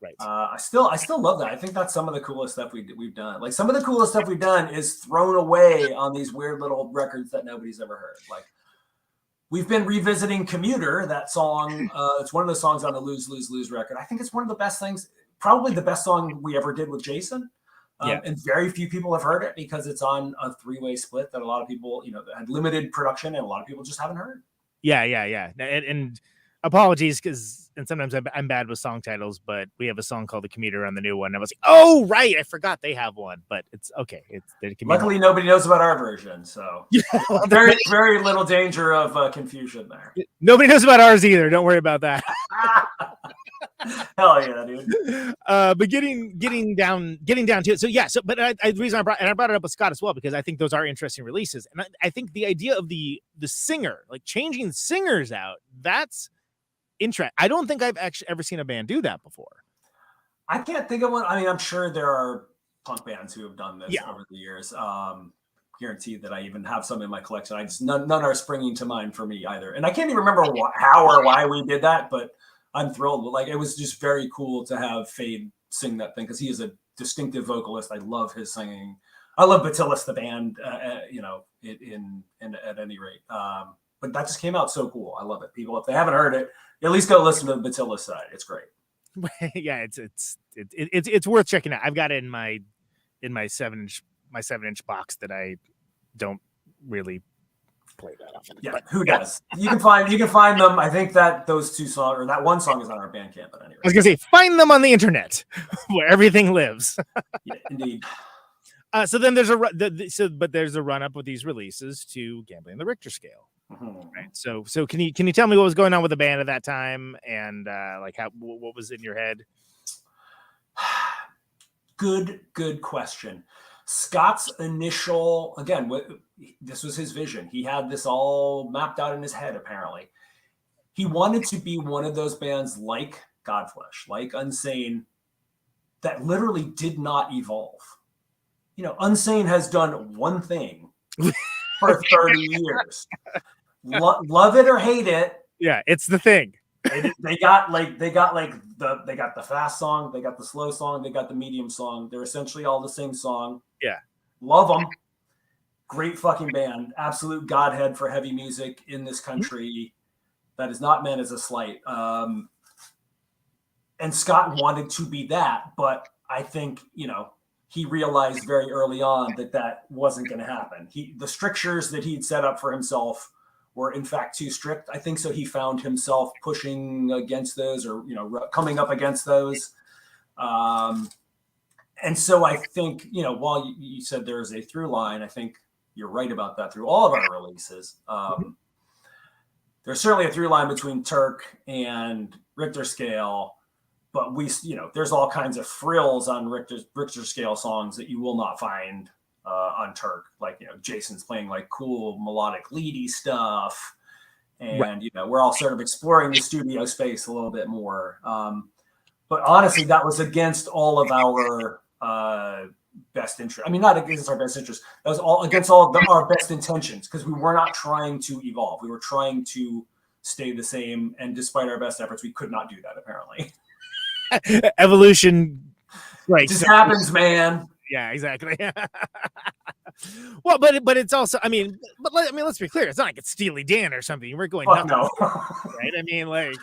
Right. I still love that. I think that's some of the coolest stuff we've done. Like, some of the coolest stuff we've done is thrown away on these weird little records that nobody's ever heard. Like, we've been revisiting Commuter, that song. It's one of the songs on the Lose Lose Lose record. I think it's one of the best things, probably the best song we ever did with Jason. And very few people have heard it because it's on a 3-way split that a lot of people, had limited production, and a lot of people just haven't heard. Yeah. And apologies, and sometimes I'm bad with song titles, but we have a song called The Commuter on the new one. I was like, oh, right, I forgot they have one, but it's okay. Luckily, nobody knows about our version, so very, very little danger of confusion there. Nobody knows about ours either. Don't worry about that. Hell yeah, dude. But getting down to it. But the reason I brought it up with Scott as well, because I think those are interesting releases, and I think the idea of the singer, like changing singers out, that's interesting. I don't think I've actually ever seen a band do that before. I can't think of one. I mean, I'm sure there are punk bands who have done this over the years. Guaranteed that I even have some in my collection. None are springing to mind for me either, and I can't even remember how or why we did that, but I'm thrilled. Like, it was just very cool to have Fade sing that thing because he is a distinctive vocalist. I love his singing. I love Battalius, the band, at any rate. But that just came out so cool. I love it. People, if they haven't heard it, at least go listen to the Battalius side. It's great. Yeah, it's worth checking out. I've got it in my 7-inch box that I don't really play that often. Yeah, but, who does? You can find them. I think that those two songs or that one song is on our Bandcamp. But anyway, I was gonna say find them on the internet where everything lives. yeah, indeed. So then there's but there's a run up with these releases to Gambling the Richter Scale. Right. So can you tell me what was going on with the band at that time and like what was in your head? Good question. Scott's initial, again, this was his vision. He had this all mapped out in his head, apparently. He wanted to be one of those bands like Godflesh, like Unsane, that literally did not evolve. You know, Unsane has done one thing for 30 years. Love it or hate it. Yeah, it's the thing. They got the fast song, they got the slow song, they got the medium song. They're essentially all the same song. Yeah. Love them. Great fucking band. Absolute godhead for heavy music in this country. That is not meant as a slight. And Scott wanted to be that, but I think, you know, he realized very early on that wasn't going to happen. The strictures that he'd set up for himself were in fact too strict. I think so. He found himself pushing against those, or coming up against those. And so I think, while you said there is a through line, I think you're right about that through all of our releases. There's certainly a through line between Turk and Richter Scale, but there's all kinds of frills on Richter Scale songs that you will not find on Turk. Like, Jason's playing like cool melodic leady stuff, and right. We're all sort of exploring the studio space a little bit more. But honestly, that was against all of our best interest. I mean, not against our best interest. That was all against all of our best intentions, because we were not trying to evolve. We were trying to stay the same, and despite our best efforts, we could not do that, apparently. Evolution, right? It just happens, man. Yeah, exactly. Well, but it's also, let's be clear. It's not like it's Steely Dan or something. We're going Fuck no, right? I mean, like,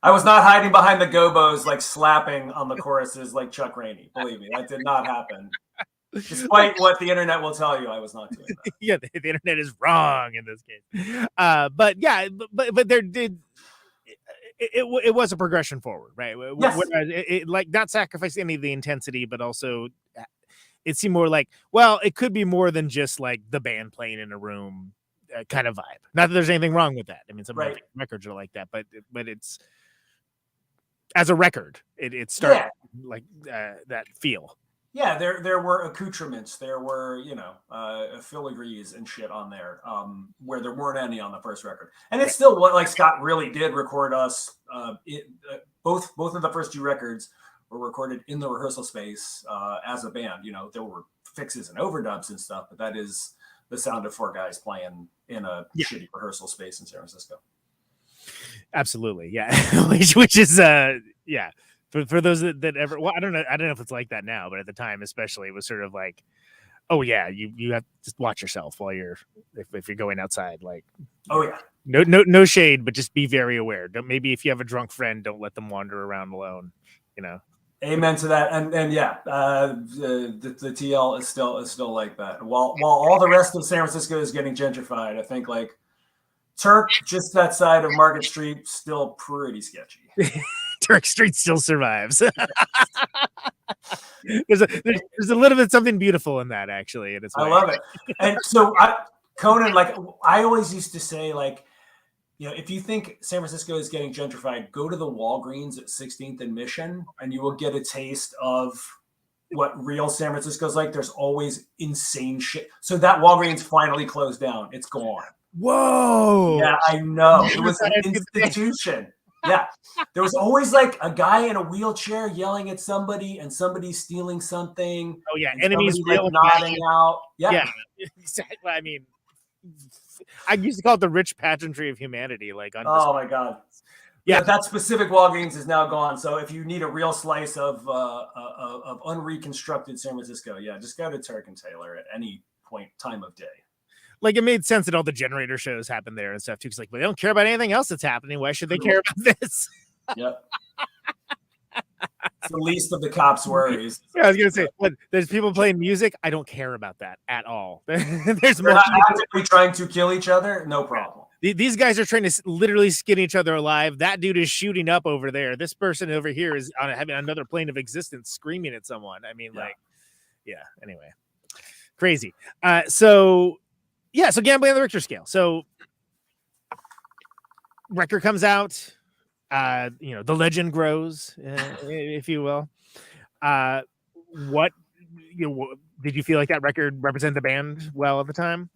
I was not hiding behind the gobos, like slapping on the choruses like Chuck Rainey. Believe me, that did not happen. Despite what the internet will tell you, I was not doing that. Yeah, the internet is wrong in this case. But there did. It was a progression forward, right? Yes. It like not sacrifice any of the intensity, but also it seemed more like, well, it could be more than just like the band playing in a room kind of vibe. Not that there's anything wrong with that. I mean, some records are like that, but it's as a record, it started like that feel. Yeah, there were accoutrements, there were filigrees and shit on there, where there weren't any on the first record, and it's still what like Scott really did record us. Both of the first two records were recorded in the rehearsal space as a band. There were fixes and overdubs and stuff, but that is the sound of four guys playing in a shitty rehearsal space in San Francisco. Absolutely, yeah, which is For those that ever, well, I don't know if it's like that now, but at the time, especially, it was sort of like, oh yeah, you have to just watch yourself while if you're going outside, like, oh yeah, no shade, but just be very aware. Maybe if you have a drunk friend, don't let them wander around alone. Amen to that, and yeah, the TL is still like that. While all the rest of San Francisco is getting gentrified, I think like Turk, just that side of Market Street, still pretty sketchy. Turk Street still survives. there's a little bit something beautiful in that, actually. And I love it. And so Conan, like I always used to say, like, if you think San Francisco is getting gentrified, go to the Walgreens at 16th and Mission, and you will get a taste of what real San Francisco is like. There's always insane shit. So that Walgreens finally closed down. It's gone. Whoa. Yeah, I know. It was an institution. Yeah, there was always like a guy in a wheelchair yelling at somebody, and somebody stealing something. Oh yeah, enemies like nodding out. Yeah, exactly. I mean, I used to call it the rich pageantry of humanity. Like, oh my god, yeah, that specific Walgreens is now gone. So if you need a real slice of unreconstructed San Francisco, just go to Turk and Taylor at any time of day. Like, it made sense that all the generator shows happen there and stuff too. Because like, they don't care about anything else that's happening. Why should they care about this? Yep. It's the least of the cops' worries. Yeah, I was gonna say, what? There's people playing music. I don't care about that at all. There's They're not actively trying to kill each other. No problem. These guys are trying to literally skin each other alive. That dude is shooting up over there. This person over here is having another plane of existence, screaming at someone. I mean, Anyway, crazy. So gambling on the Richter scale. So record comes out. The legend grows, if you will. What did you feel like that record represented the band well at the time?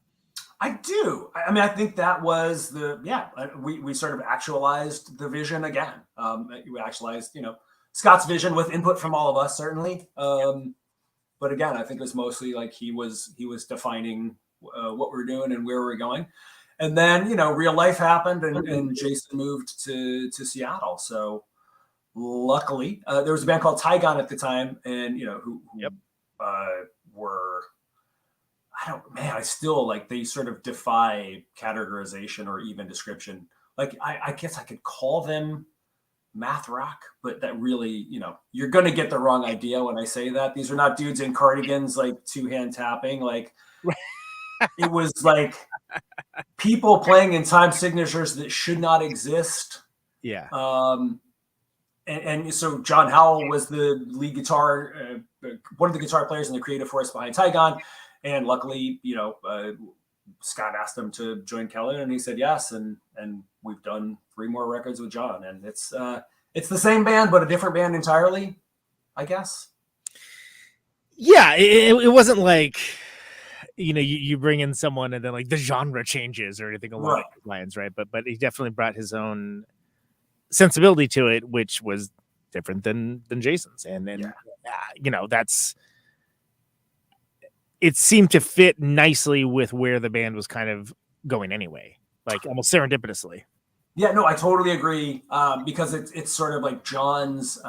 I do. I mean, I think that was we sort of actualized the vision again. We actualized, Scott's vision with input from all of us, certainly. But again, I think it was mostly like he was defining what we're doing and where we're going. And then, real life happened and Jason moved to Seattle. So luckily, there was a band called Tygon at the time, and, who were, I still they sort of defy categorization or even description. Like, I guess I could call them math rock, but that really, you're going to get the wrong idea when I say that. These are not dudes in cardigans, like two-hand tapping. Like, it was like people playing in time signatures that should not exist. Yeah. And so John Howell was the lead guitar, one of the guitar players and the creative force behind Tygon. And luckily, Scott asked him to join Kellen, and he said yes. And we've done 3 more records with John, and it's the same band, but a different band entirely, I guess. Yeah, it wasn't like, you bring in someone and then like the genre changes or anything along those lines, right? But he definitely brought his own sensibility to it, which was different than Jason's, and that's. It seemed to fit nicely with where the band was kind of going anyway, like almost serendipitously. Yeah, no, I totally agree. Because it's sort of like John's.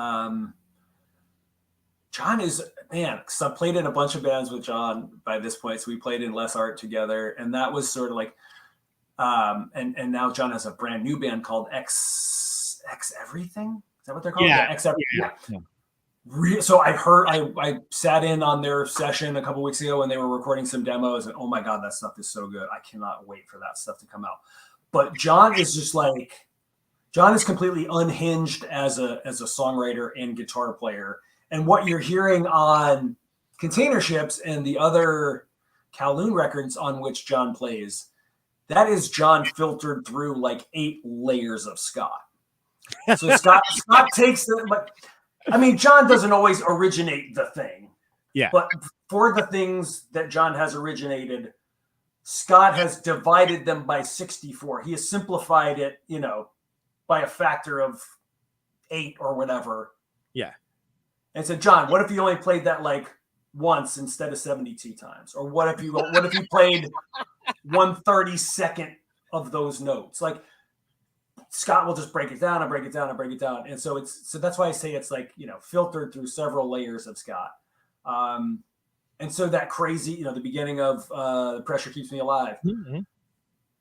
John is, man, because I played in a bunch of bands with John by this point. So we played in Less Art together, and that was sort of like, and now John has a brand new band called X Everything. Is that what they're called? Yeah, X Everything. Yeah. So I sat in on their session a couple weeks ago when they were recording some demos, and oh my God, that stuff is so good. I cannot wait for that stuff to come out. But John is completely unhinged as a songwriter and guitar player. And what you're hearing on Container Ships and the other Kowloon records on which John plays, that is John filtered through like 8 layers of Scott. So Scott takes them, but I mean, John doesn't always originate the thing. Yeah. But for the things that John has originated, Scott has divided them by 64. He has simplified it, by a factor of 8 or whatever. Yeah. And said, John, what if you only played that like once instead of 72 times? Or what if you played 1/32 of those notes? Like, Scott will just break it down and break it down and break it down. And so that's why I say it's like, filtered through several layers of Scott. And so that crazy, the beginning of The Pressure Keeps Me Alive. Mm-hmm.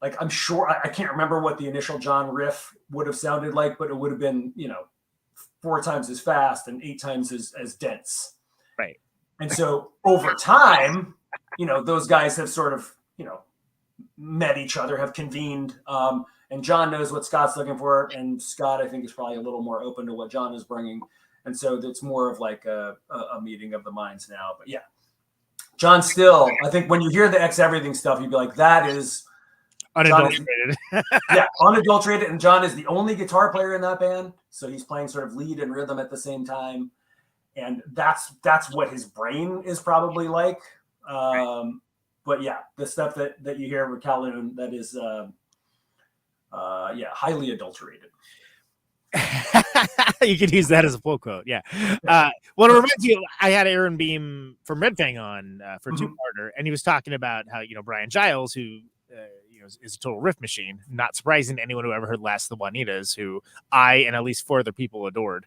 Like, I'm sure, I can't remember what the initial John riff would have sounded like, but it would have been, 4 times as fast and 8 times as dense. Right. And so over time, those guys have sort of, met each other, have convened, and John knows what Scott's looking for, and Scott, I think, is probably a little more open to what John is bringing, and so it's more of like a meeting of the minds now. But yeah, John still, I think when you hear the X Everything stuff, you'd be like, that is unadulterated. Unadulterated, and John is the only guitar player in that band, so he's playing sort of lead and rhythm at the same time, and that's what his brain is probably like. But yeah, the stuff that you hear with Kowloon, that is highly adulterated. You could use that as a full quote. Yeah. Well, it reminds you, I had Aaron Beam from Red Fang on for two-parter, and he was talking about how, Brian Giles, who is a total riff machine, not surprising to anyone who ever heard Last of the Juanitas, who I and at least 4 other people adored.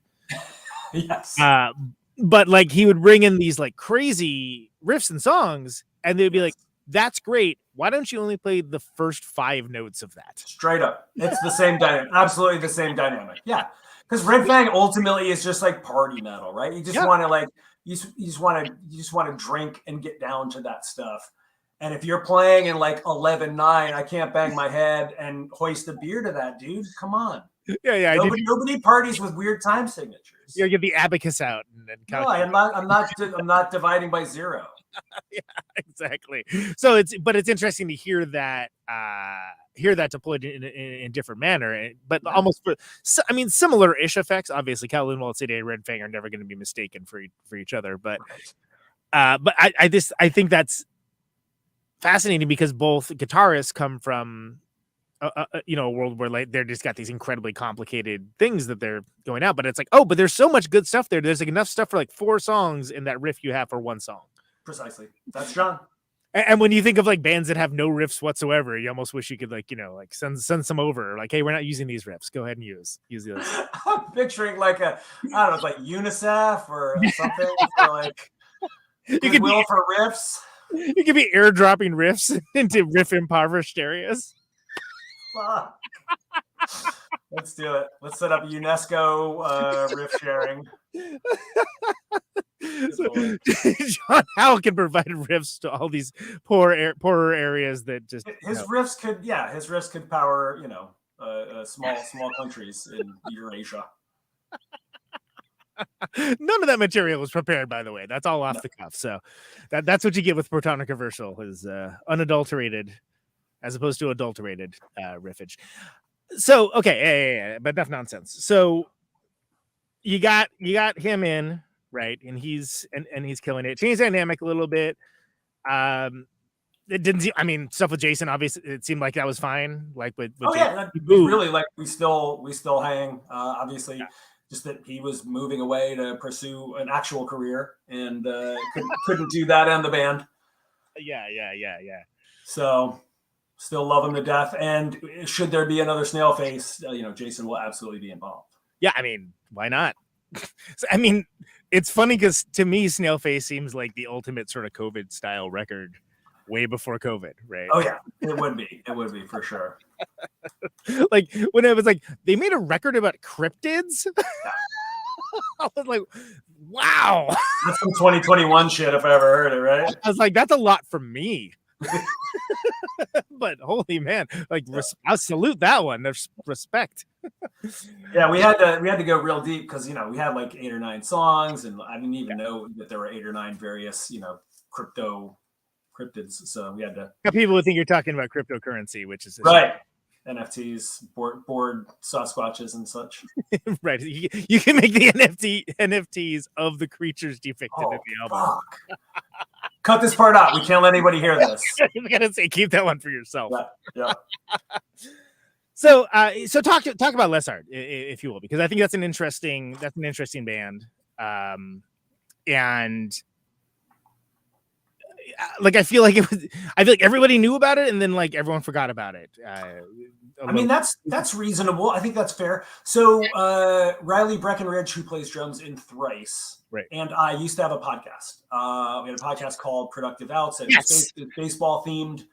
Yes. But like he would bring in these like crazy riffs and songs, and they'd be like, that's great. why don't you only play the first 5 notes of that? Straight up. It's the same dynamic. Absolutely the same dynamic. Yeah. Because Red Fang ultimately is just like party metal, right? You just want to like you just want to drink and get down to that stuff. And if you're playing in like 11-9, I can't bang my head and hoist a beer to that, dude. Come on. Yeah. Nobody parties with weird time signatures. You get the abacus out and then I'm not dividing by 0. Yeah, exactly. So it's interesting to hear that deployed in different manner, but almost similar-ish effects. Obviously, Kowloon Walled City and Red Fang are never going to be mistaken for each other, but I think that's fascinating because both guitarists come from a world where like they're just got these incredibly complicated things that they're going out, but it's like, but there's so much good stuff there. There's like enough stuff for like 4 songs in that riff you have for 1 song. Precisely. That's John. And when you think of like bands that have no riffs whatsoever, you almost wish you could send some over. Like, hey, we're not using these riffs. Go ahead and use those. I'm picturing like like UNICEF or something for like Goodwill for riffs. You could be airdropping riffs into riff impoverished areas. Fuck. Let's do it. Let's set up UNESCO riff sharing. So, John Howell can provide riffs to all these poorer areas that just his riffs could power small countries in Eurasia. None of that material was prepared, by the way. That's all off the cuff. So that's what you get with Protonic Commercial is unadulterated as opposed to adulterated riffage. So okay, but enough nonsense. So you got him in. Right, and he's killing it. Changed dynamic a little bit. It didn't. I mean, stuff with Jason. Obviously, it seemed like that was fine. Like with really, like we still hang. Obviously, just that he was moving away to pursue an actual career and couldn't do that in the band. Yeah. So, still love him to death. And should there be another Snail Face, Jason will absolutely be involved. Yeah, I mean, why not? So, I mean, it's funny because to me, Snail Face seems like the ultimate sort of COVID style record way before COVID, right? Oh yeah, it would be for sure. Like when it was like they made a record about cryptids. I was like, wow. That's some 2021 shit if I ever heard it, right? I was like, that's a lot for me. But holy man, like I salute that one. There's respect. Yeah, we had to go real deep because we had like 8 or 9 songs, and I didn't even know that there were 8 or 9 various cryptids. So we had to. People would think you're talking about cryptocurrency, which is right. NFTs, board Sasquatches and such. Right. You can make the NFTs of the creatures depicted in the album. Fuck. Cut this part out. We can't let anybody hear this. I'm gonna say keep that one for yourself. Yeah. So talk about Lessard, if you will, because I think that's an interesting band, and like I feel like everybody knew about it, and then like everyone forgot about it. I mean that's reasonable. I think that's fair. So Riley Breckenridge, who plays drums in Thrice, right, and I used to have a podcast. We had a podcast called Productive Outs, and it's baseball themed.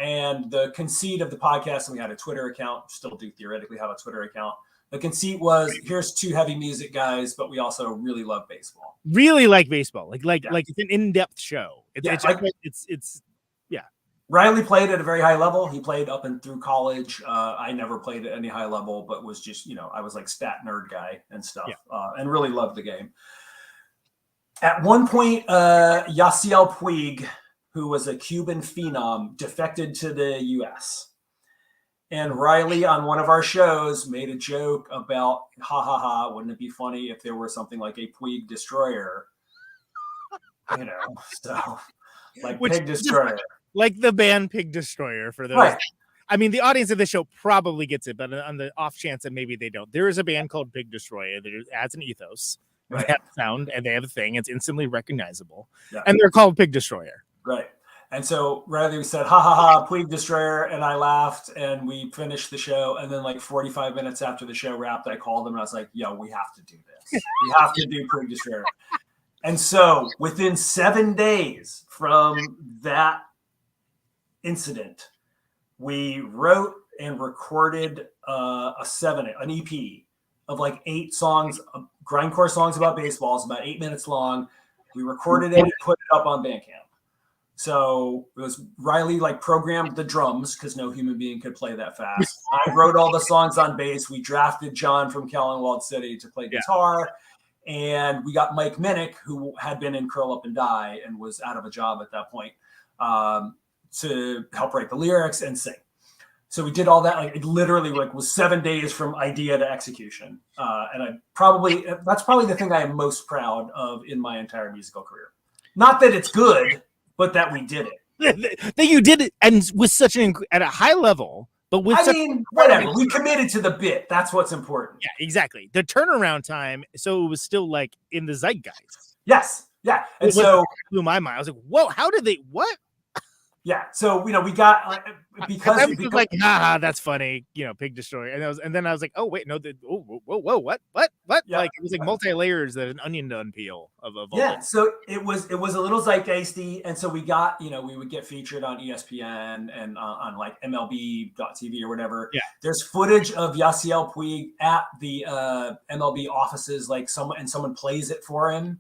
And the conceit of the podcast, and we had a Twitter account, still do theoretically have a Twitter account. The conceit was, here's 2 heavy music guys, but we also really love baseball. Really like baseball. Like it's an in-depth show. It's Riley played at a very high level. He played up and through college. I never played at any high level, but was just, I was like stat nerd guy and stuff, and really loved the game. At one point, Yasiel Puig, who was a Cuban phenom, defected to the U.S. And Riley, on one of our shows, made a joke about, wouldn't it be funny if there were something like a Puig Destroyer? So like Pig Destroyer. Like the band Pig Destroyer, for those. Right. I mean, the audience of the show probably gets it, but on the off chance that maybe they don't, there is a band called Pig Destroyer that adds an ethos. Right. They have sound, and they have a thing. It's instantly recognizable. Yeah. And they're called Pig Destroyer. Right. And so Riley said, Puig Destroyer, and I laughed, and we finished the show. And then like 45 minutes after the show wrapped, I called him, and I was like, yo, we have to do this. We have to do Puig Destroyer. And so within 7 days from that incident, we wrote and recorded an EP of like 8 songs, grindcore songs about baseball. It's about 8 minutes long. We recorded it and put it up on Bandcamp. So it was Riley like programmed the drums because no human being could play that fast. I wrote all the songs on bass. We drafted John from Kowloon Walled City to play guitar. And we got Mike Minnick, who had been in Curl Up and Die and was out of a job at that point, to help write the lyrics and sing. So we did all that. Like it literally like was 7 days from idea to execution. And that's probably the thing I am most proud of in my entire musical career. Not that it's good, but that we did it. That you did it, and with such at a high level, but with whatever. We committed to the bit. That's what's important. Yeah, exactly. The turnaround time, so it was still like in the zeitgeist. Yes, yeah. And so blew my mind. I was like, "Whoa! How did they? What?" Yeah. So we got because like, haha, that's funny. Puig Destroyer, and then I was like, "Oh wait, no, whoa, what?" Yeah. Like it was like multi-layers that an onion to unpeel of yeah. So it was a little zeitgeisty, and so we got we would get featured on ESPN and on like MLB.TV or whatever. Yeah. There's footage of Yasiel Puig at the MLB offices, like someone plays it for him,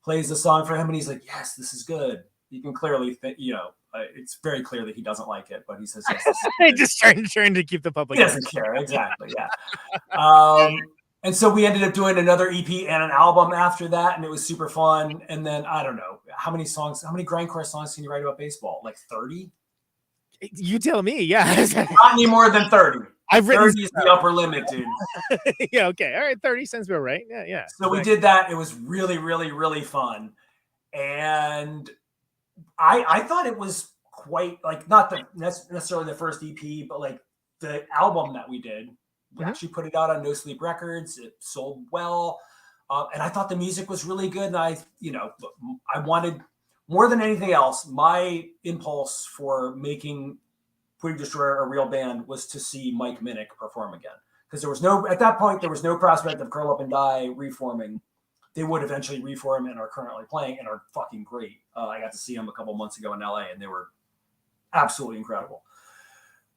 plays the song for him, and he's like, "Yes, this is good." You can clearly it's very clear that he doesn't like it, but he says yes. Just trying to keep the public. He doesn't care, exactly. Yeah. And so we ended up doing another EP and an album after that, and it was super fun. And then I don't know how many grindcore songs can you write about baseball? Like 30? You tell me. Yeah, not any more than 30. I've written 30 is the upper limit, dude. Yeah. Okay. All right. 30 sounds about right. Yeah. So we did that. It was really, really, really fun, and I thought it was quite like not necessarily the first EP, but like the album that we did. We actually put it out on No Sleep Records. It sold well, and I thought the music was really good. And I wanted more than anything else. My impulse for making Puig Destroyer a real band was to see Mike Minnick perform again, because at that point there was no prospect of Curl Up and Die reforming. They would eventually reform and are currently playing and are fucking great. I got to see them a couple months ago in LA, and they were absolutely incredible.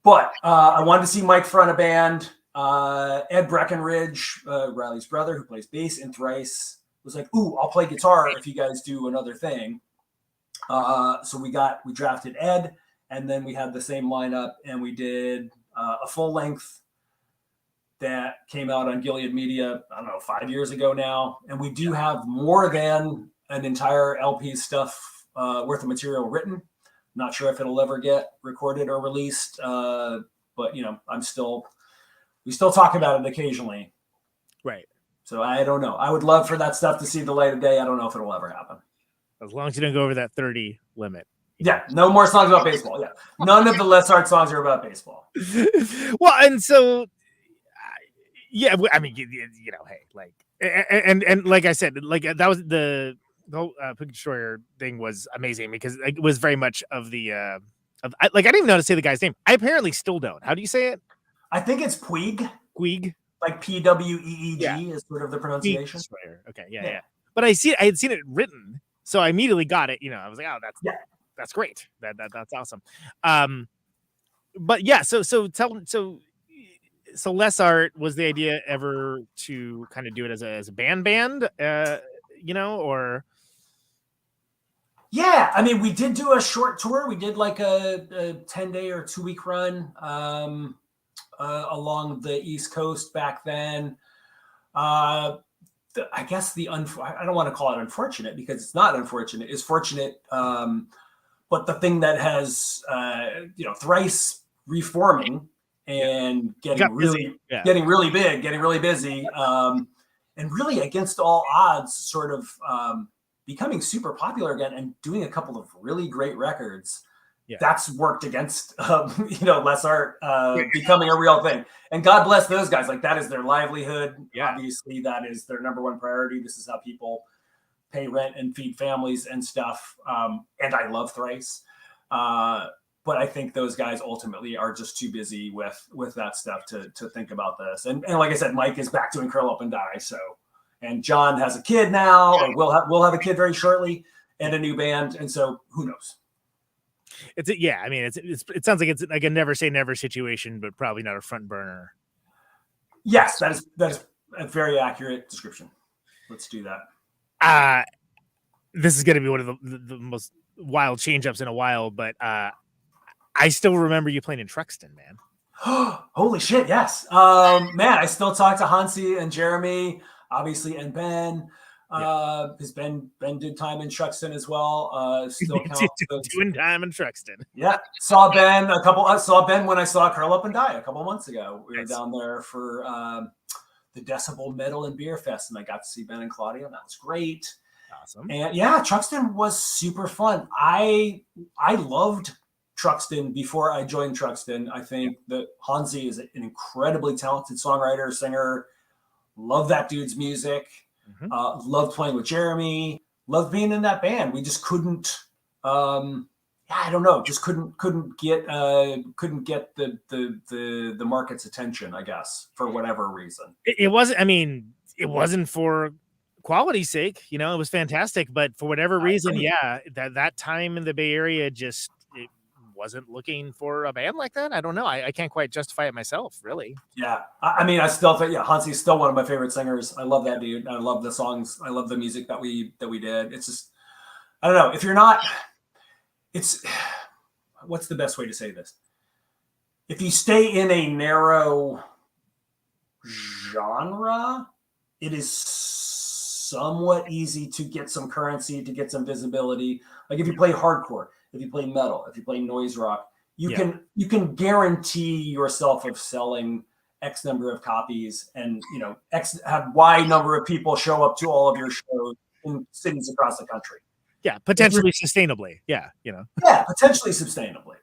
But I wanted to see Mike front a band. Ed Breckenridge, Riley's brother, who plays bass in Thrice, was like, "Ooh, I'll play guitar if you guys do another thing." So we drafted Ed, and then we had the same lineup, and we did a full length that came out on Gilead Media, I don't know, 5 years ago now. And we do have more than an entire LP stuff worth of material written. Not sure if it'll ever get recorded or released, but we still talk about it occasionally. Right. So I don't know. I would love for that stuff to see the light of day. I don't know if it'll ever happen. As long as you don't go over that 30 limit. Yeah, no more songs about baseball. Yeah, none of the Les Art songs are about baseball. Well, and so, yeah, I mean, hey, like, and like I said, like that was the whole Puig Destroyer thing was amazing because it was very much of the I didn't even know how to say the guy's name. I apparently still don't. How do you say it? I think it's Puig. Puig, like PWEEG is sort of the pronunciation. Okay, yeah. But I had seen it written, so I immediately got it. I was like, oh, that's great. That's awesome. But yeah, so Les Art, was the idea ever to kind of do it as a band, or? Yeah, I mean, we did do a short tour. We did like a 10-day or 2-week run along the East Coast back then. I guess I don't want to call it unfortunate because it's not unfortunate. It's fortunate. But the thing that has, Thrice reforming and getting really big, getting really busy, and really against all odds, sort of becoming super popular again and doing a couple of really great records. Yeah. That's worked against, Les Art becoming a real thing. And God bless those guys. Like, that is their livelihood. Yeah. Obviously, that is their number one priority. This is how people pay rent and feed families and stuff. And I love Thrice. But I think those guys ultimately are just too busy with that stuff to think about this. And like I said, Mike is back doing Curl Up and Die. So, and John has a kid now, or we'll have a kid very shortly, and a new band. And so who knows? Yeah. I mean, it sounds like it's like a never say never situation, but probably not a front burner. Yes, that is a very accurate description. Let's do that. This is going to be one of the most wild change-ups in a while, but I still remember you playing in Truxton, man. Holy shit, yes. Man, I still talk to Hansi and Jeremy, obviously, and Ben. Because Ben did time in Truxton as well. Still doing time in Truxton. Yeah, saw Ben when I saw Curl Up and Die a couple months ago. We were down there for the Decibel Metal and Beer Fest, and I got to see Ben and Claudia, and that was great. Awesome. And yeah, Truxton was super fun. I loved Truxton before I joined Truxton. I think that Hansi is an incredibly talented songwriter, singer. Love that dude's music. Mm-hmm. Loved playing with Jeremy. Loved being in that band. We just couldn't. I don't know. Just couldn't get the market's attention. I guess for whatever reason. It wasn't. I mean, it wasn't for quality's sake. You know, it was fantastic, but for whatever reason, that time in the Bay Area just. Wasn't looking for a band like that. I don't know. I can't quite justify it myself, really. Yeah. I mean, I still think, Hansi's still one of my favorite singers. I love that dude. I love the songs. I love the music that we did. It's just, I don't know. If you're not, what's the best way to say this? If you stay in a narrow genre, it is somewhat easy to get some currency, to get some visibility. Like if you play hardcore, if you play metal, if you play noise rock, you can guarantee yourself of selling X number of copies, and have Y number of people show up to all of your shows in cities across the country. Yeah, potentially sustainably. Yeah, Yeah, potentially sustainably.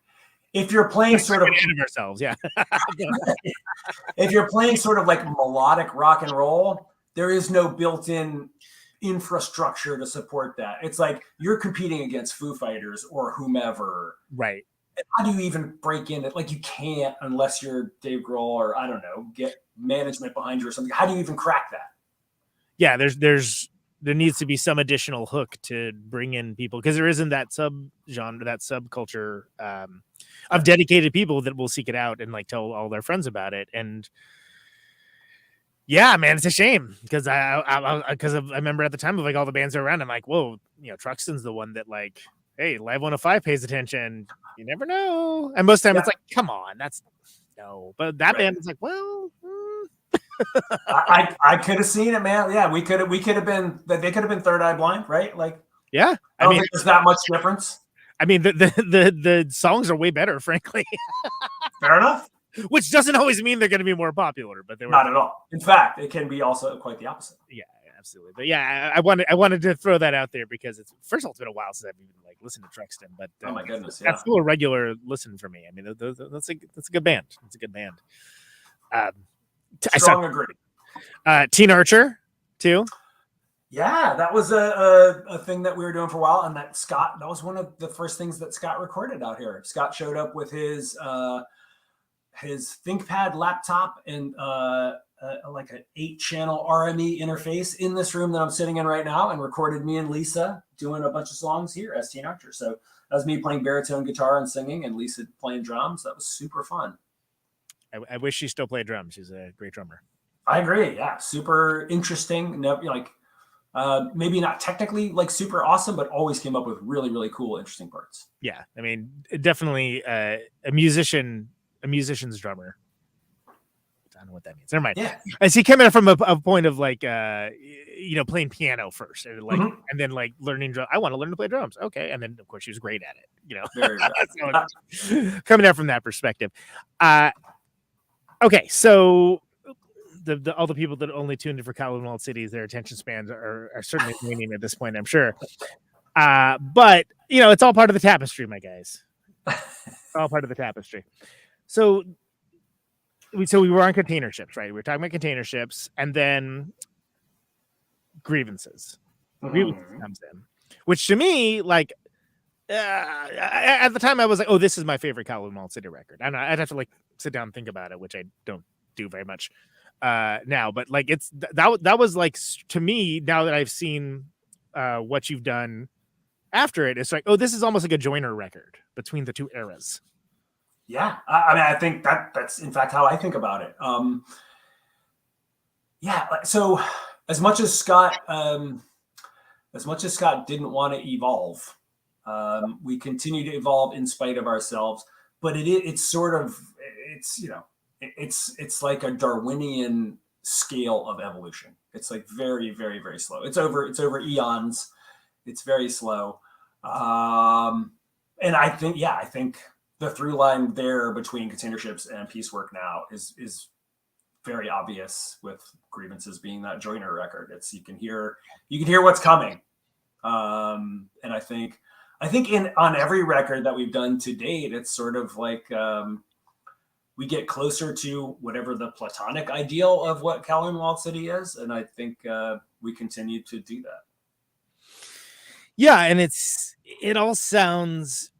If you're playing sort of ourselves, yeah. If you're playing sort of like melodic rock and roll, there is no built-in infrastructure to support that. It's like you're competing against Foo Fighters or whomever. Right. And how do you even break in it? Like you can't unless you're Dave Grohl or I don't know, get management behind you or something. How do you even crack that? Yeah, there needs to be some additional hook to bring in people because there isn't that subgenre, that subculture of dedicated people that will seek it out and like tell all their friends about it. And yeah, man, it's a shame because I remember at the time of like all the bands are around. I'm like, whoa, Truxton's the one that like, hey, Live 105 pays attention. You never know. And most of the time it's like, come on, no. But that band is like, well, I could have seen it, man. Yeah, they could have been Third Eye Blind, right? Like, yeah, I don't think there's that much difference. I mean, the songs are way better, frankly. Fair enough. Which doesn't always mean they're going to be more popular, but they were not at all. In fact, it can be also quite the opposite. Yeah, absolutely. But yeah, I wanted to throw that out there because first of all, it's been a while since I've even like listened to Truxton, but oh my goodness, that's still a regular listen for me. I mean, that's a good band. It's a good band. Strong agree. Teen Archer too. Yeah, that was a thing that we were doing for a while, and that was one of the first things that Scott recorded out here. Scott showed up with his ThinkPad laptop and like an 8-channel RME interface in this room that I'm sitting in right now, and recorded me and Lisa doing a bunch of songs here as Teen Archer. So that was me playing baritone guitar and singing, and Lisa playing drums. That was super fun. I wish she still played drums. She's a great drummer. I agree. Yeah, super interesting. Like maybe not technically like super awesome, but always came up with really, really cool, interesting parts. Yeah, I mean, definitely a musician's drummer. I don't know what that means. Never mind. Yeah. As he came in from a point of like, playing piano first, and like, and then like learning drum. I want to learn to play drums. Okay, and then of course she was great at it. Very so coming out from that perspective. Okay, so all the people that only tuned in for Kowloon Walled City, their attention spans are certainly waning at this point, I'm sure. But it's all part of the tapestry, my guys. All part of the tapestry. So we were on container ships, right? We were talking about container ships, and then grievances. Grievances comes in, which to me, like, at the time I was like, oh, this is my favorite Kowloon Walled City record. I don't know, I'd have to like sit down and think about it, which I don't do very much now, but like that was like, to me, now that I've seen what you've done after it, it's like, oh, this is almost like a joiner record between the two eras. Yeah, I mean, I think that's in fact how I think about it. Yeah, so as much as Scott didn't want to evolve, we continue to evolve in spite of ourselves. But it's like a Darwinian scale of evolution. It's like very, very, very slow. It's over eons. It's very slow. And I think the through line there between Container Ships and Piecework now is very obvious, with Grievances being that joiner record. You can hear what's coming. And I think on every record that we've done to date, it's sort of like we get closer to whatever the platonic ideal of what Kowloon Walled City is, and I think we continue to do that. Yeah, and it all sounds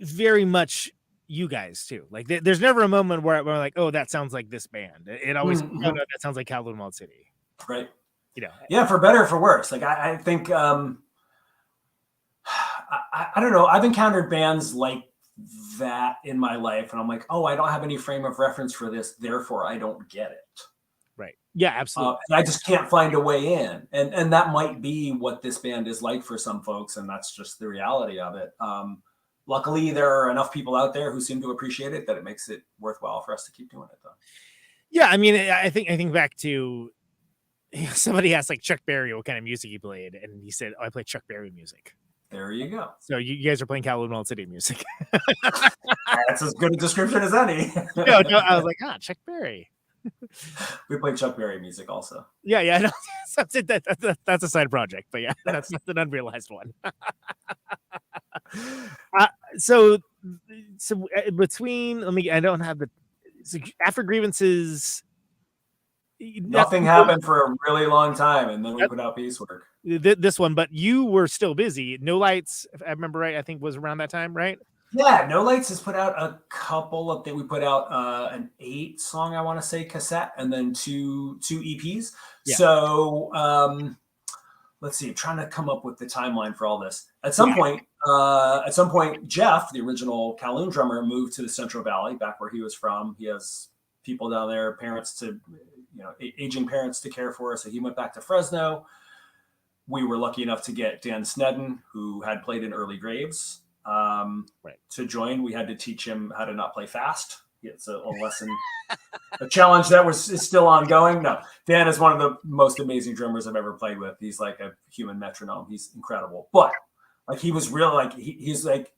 very much you guys too. Like there's never a moment where we're like, oh, that sounds like this band. It always no, that sounds like Kowloon Walled City. Right. You know. Yeah, for better or for worse. Like I think I don't know. I've encountered bands like that in my life, and I'm like, oh, I don't have any frame of reference for this, therefore I don't get it. Right. Yeah, absolutely. And I just can't find a way in. And that might be what this band is like for some folks, and that's just the reality of it. Luckily, there are enough people out there who seem to appreciate it that it makes it worthwhile for us to keep doing it, though. Yeah, I mean, I think back to somebody asked like Chuck Berry what kind of music he played, and he said, "Oh, I play Chuck Berry music." There you go. So you guys are playing Kowloon Walled City music. That's as good a description as any. no, I was like, Chuck Berry. We play Chuck Berry music also. Yeah. No, that's a side project, but yeah, that's an unrealized one. So between I don't have after Grievances, nothing happened for a really long time, and then we put out Piecework. This one, but you were still busy. No Lights, if I remember right, I think was around that time, right? Yeah, No Lights has put out a couple of things. We put out an 8-song, I want to say, cassette, and then two EPs. Yeah. So let's see. I'm trying to come up with the timeline for all this. At some point, Jeff, the original Kowloon drummer, moved to the Central Valley, back where he was from. He has people down there, aging parents to care for. So he went back to Fresno. We were lucky enough to get Dan Snedden, who had played in Early Graves, to join. We had to teach him how to not play fast. It's a lesson, a challenge that is still ongoing. No, Dan is one of the most amazing drummers I've ever played with. He's like a human metronome. He's incredible. But like he was real, like he's like,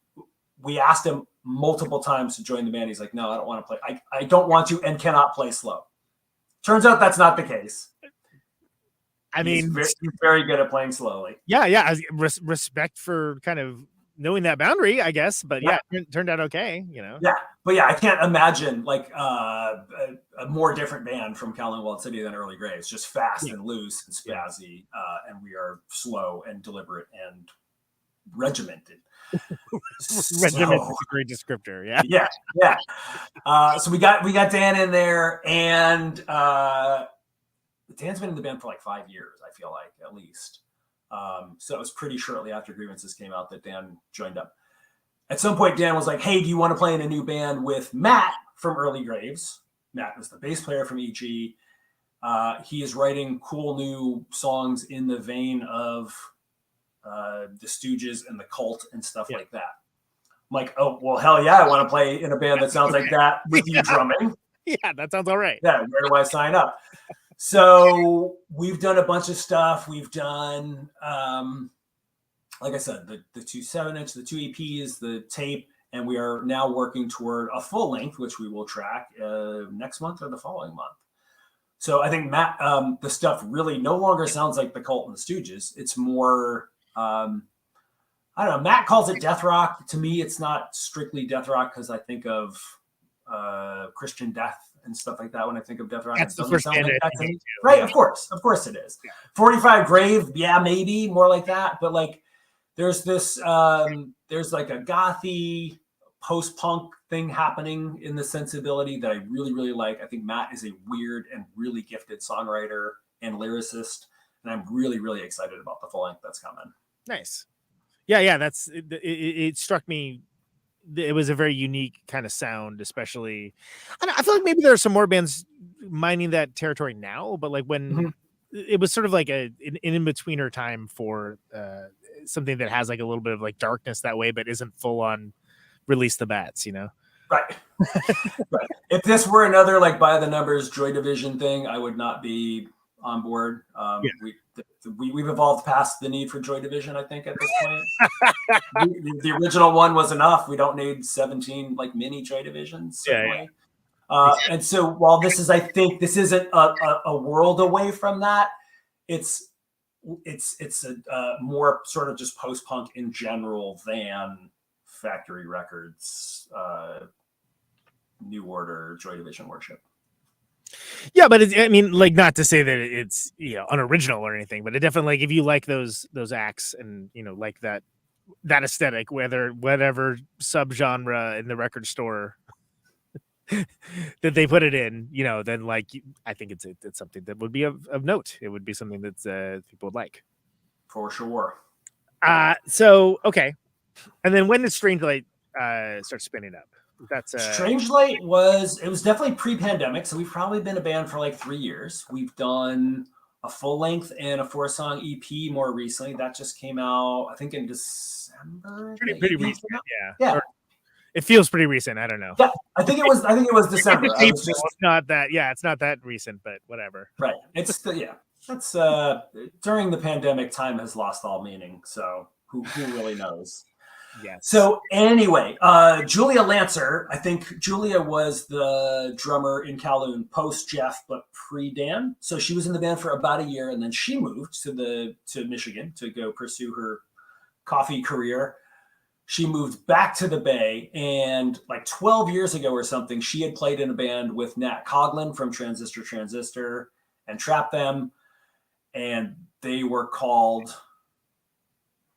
we asked him multiple times to join the band. He's like, no, I don't want to play. I don't want to and cannot play slow. Turns out that's not the case. I mean, he's very good at playing slowly. Yeah. Respect for kind of knowing that boundary, I guess. But yeah, it turned out okay, you know. Yeah, but yeah, I can't imagine like a more different band from Kowloon Walled City than Early Graves. Just fast and loose and spazzy, and we are slow and deliberate and regimented. Regimented is a great descriptor. Yeah. So we got Dan in there, and Dan's been in the band for like 5 years, I feel like, at least. So it was pretty shortly after Grievances came out that Dan joined up. At some point, Dan was like, hey, do you want to play in a new band with Matt from Early Graves? Matt was the bass player from E.G. He is writing cool new songs in the vein of the Stooges and the Cult and stuff like that. I'm like, oh, well, hell yeah, I want to play in a band that sounds like that with you drumming. Yeah, that sounds all right. Yeah, where do I sign up? So we've done a bunch of stuff. We've done, like I said, the 2 7-inch, the 2 EPs, the tape, and we are now working toward a full length, which we will track next month or the following month. So I think Matt, the stuff really no longer sounds like the Cult and the Stooges. It's more, I don't know. Matt calls it death rock. To me, it's not strictly death rock because I think of Christian death and stuff like that when I think of death rock. That's the first band, right? Of course it is. Yeah. 45 Grave, yeah, maybe more like that. But like, there's this, there's like a gothy post-punk thing happening in the sensibility that I really, really like. I think Matt is a weird and really gifted songwriter and lyricist, and I'm really, really excited about the full length that's coming. Nice. Yeah. That's it struck me. It was a very unique kind of sound, especially. I feel like maybe there are some more bands mining that territory now, but like when it was sort of like an in-betweener time for something that has like a little bit of like darkness that way, but isn't full on release the bats, Right. Right. If this were another like by the numbers Joy Division thing, I would not be on board. We've evolved past the need for Joy Division, I think, at this point. The original one was enough. We don't need 17 like mini Joy Divisions, certainly. And so while I think this isn't a world away from that, it's a more sort of just post-punk in general than Factory Records, New Order, Joy Division worship. Yeah, but I mean, like, not to say that it's unoriginal or anything, but it definitely, like, if you like those acts and like that aesthetic, whatever subgenre in the record store that they put it in, then like I think it's something that would be of note. It would be something that people would like for sure. So okay, and then when did Strangelight start spinning up? That's Strangelight was definitely pre-pandemic, so we've probably been a band for like 3 years. We've done a full length and a 4-song EP more recently. That just came out, I think, in December. Pretty recent, yeah. Or, it feels pretty recent. I don't know. Yeah, I think it was December. It's not that. Yeah, it's not that recent, but whatever. Right. It's That's during the pandemic. Time has lost all meaning. So who really knows? Yes. So anyway, Julia Lancer, I think Julia was the drummer in Kowloon post Jeff, but pre Dan. So she was in the band for about a year, and then she moved to Michigan to go pursue her coffee career. She moved back to the Bay, and like 12 years ago or something, she had played in a band with Nat Coughlin from Transistor and Trap Them, and they were called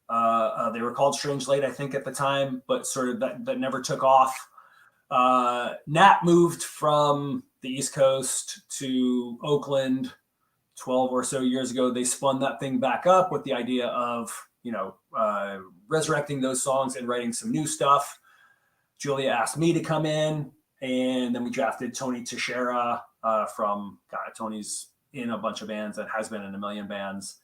Strangelight, I think, at the time, but sort of that never took off. Nat moved from the East Coast to Oakland 12 or so years ago. They spun that thing back up with the idea of, resurrecting those songs and writing some new stuff. Julia asked me to come in, and then we drafted Tony Teixeira Tony's in a bunch of bands and has been in a million bands.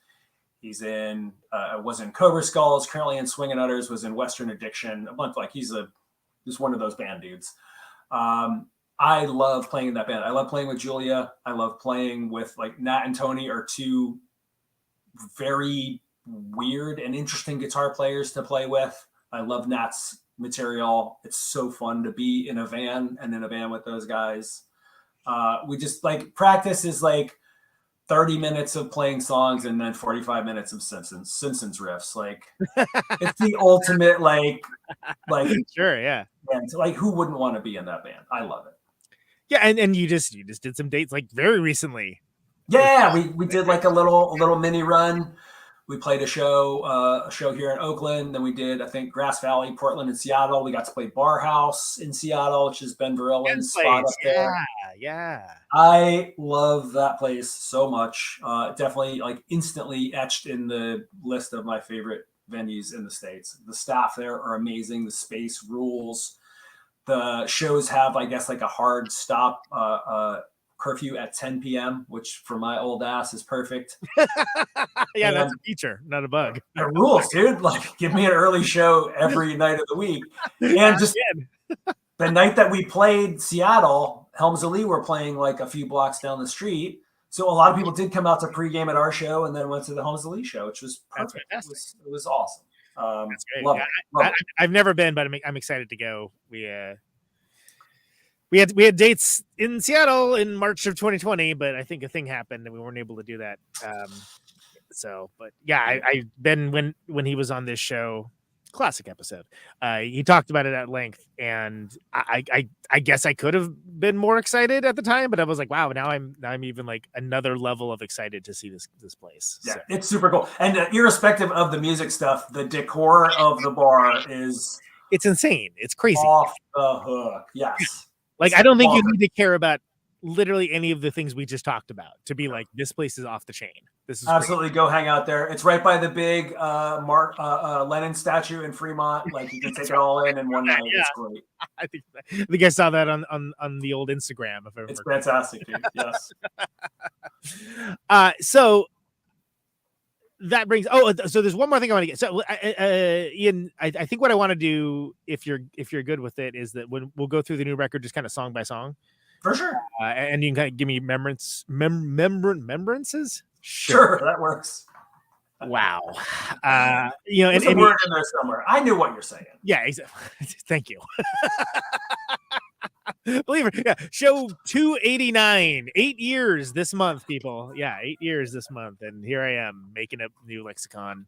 He's was in Cobra Skulls, currently in Swingin' Utters, was in Western Addiction, a bunch, like he's one of those band dudes. I love playing in that band. I love playing with Julia. I love playing with like Nat and Tony are two very weird and interesting guitar players to play with. I love Nat's material. It's so fun to be in a van and in a band with those guys. We just like practice is like 30 minutes of playing songs and then 45 minutes of Simpsons riffs. Like it's the ultimate like sure, yeah. And like who wouldn't want to be in that band? I love it. Yeah, and you just did some dates like very recently. Yeah, we did like a little mini run. We played a show here in Oakland. Then we did, I think, Grass Valley, Portland, and Seattle. We got to play Bar House in Seattle, which is Ben Verrillen's spot up there. Yeah. I love that place so much. Definitely like instantly etched in the list of my favorite venues in the States. The staff there are amazing. The space rules. The shows have, I guess, like a hard stop curfew at 10 p.m., which for my old ass is perfect. Yeah, and that's a feature, not a bug. It rules, dude. Like, give me an early show every night of the week. And just the night that we played Seattle, Helms Ali were playing like a few blocks down the street. So a lot of people did come out to pregame at our show and then went to the Helms Ali show, which was perfect. It was awesome. That's great. Love it. I've never been, but I'm excited to go. We had dates in Seattle in March of 2020, but I think a thing happened and we weren't able to do that. But yeah, I've been when he was on this show, classic episode. He talked about it at length, and I guess I could have been more excited at the time, but I was like, wow, now I'm even like another level of excited to see this place. Yeah, so. It's super cool. And irrespective of the music stuff, the decor of the bar it's insane. It's crazy. Off the hook. Yes. Like, I don't think you need to care about literally any of the things we just talked about to be like, this place is off the chain. This is absolutely great. Go hang out there. It's right by the big Lenin statue in Fremont. Like you can take it all in one night. Yeah. It's great. I think I saw that on the old Instagram. It's fantastic, dude. Yes. So that brings. So there's one more thing I want to get. So Ian, I think what I want to do, if you're good with it, is that when we'll go through the new record just kind of song by song. For sure. And you can kind of give me remembrances. Sure, that works. Wow. There's a word in there somewhere. I knew what you're saying. Yeah, exactly. Thank you. Believe it. Yeah. Show 289. 8 years this month, people. Yeah, 8 years this month. And here I am making a new lexicon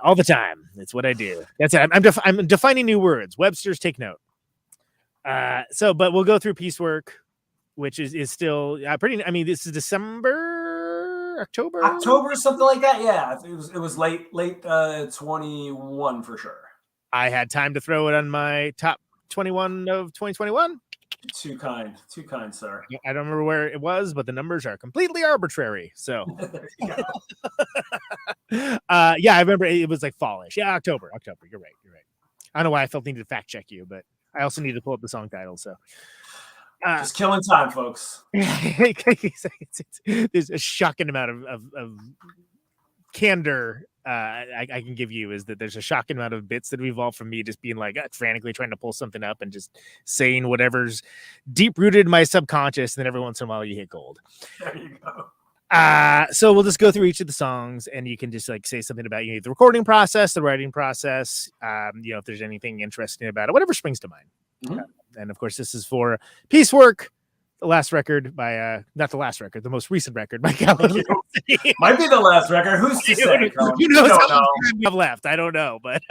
all the time. It's what I do. That's it. I'm defining new words. Webster's, take note. But we'll go through Piecework, which is still pretty. I mean, this is October, something like that. Yeah, it was late 21 for sure. I had time to throw it on my top 21 of 2021. Too kind, sir. I don't remember where it was, but the numbers are completely arbitrary. So, I remember it was like fallish. Yeah, October. You're right. I don't know why I felt the need to fact check you, but I also need to pull up the song title. So, just killing time, folks. There's a shocking amount of candor I can give you, is that there's a shocking amount of bits that have evolved from me just being like frantically trying to pull something up and just saying whatever's deep rooted in my subconscious, and then every once in a while you hit gold. There you go. So we'll just go through each of the songs, and you can just like say something about the recording process, the writing process, if there's anything interesting about it, whatever springs to mind. Mm-hmm. And of course, this is for Piecework, the last record by not the last record, the most recent record by Kowloon. Might be the last record. Who's to say? You know how much time we have left. I don't know, but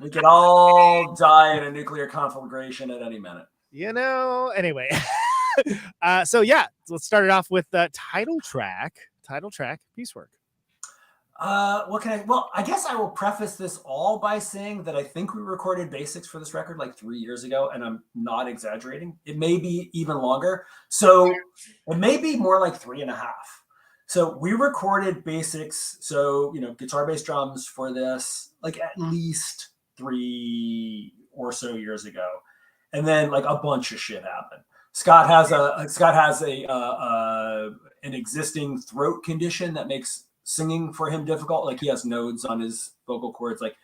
we could all die in a nuclear conflagration at any minute. Anyway. So let's start it off with the title track, Piecework. I guess I will preface this all by saying that I think we recorded basics for this record like 3 years ago, and I'm not exaggerating. It may be even longer. So it may be more like 3.5. So we recorded basics. So, guitar, bass, drums for this, like at least 3 or so years ago. And then like a bunch of shit happened. Scott has an existing throat condition that makes singing for him difficult. Like he has nodes on his vocal cords. Like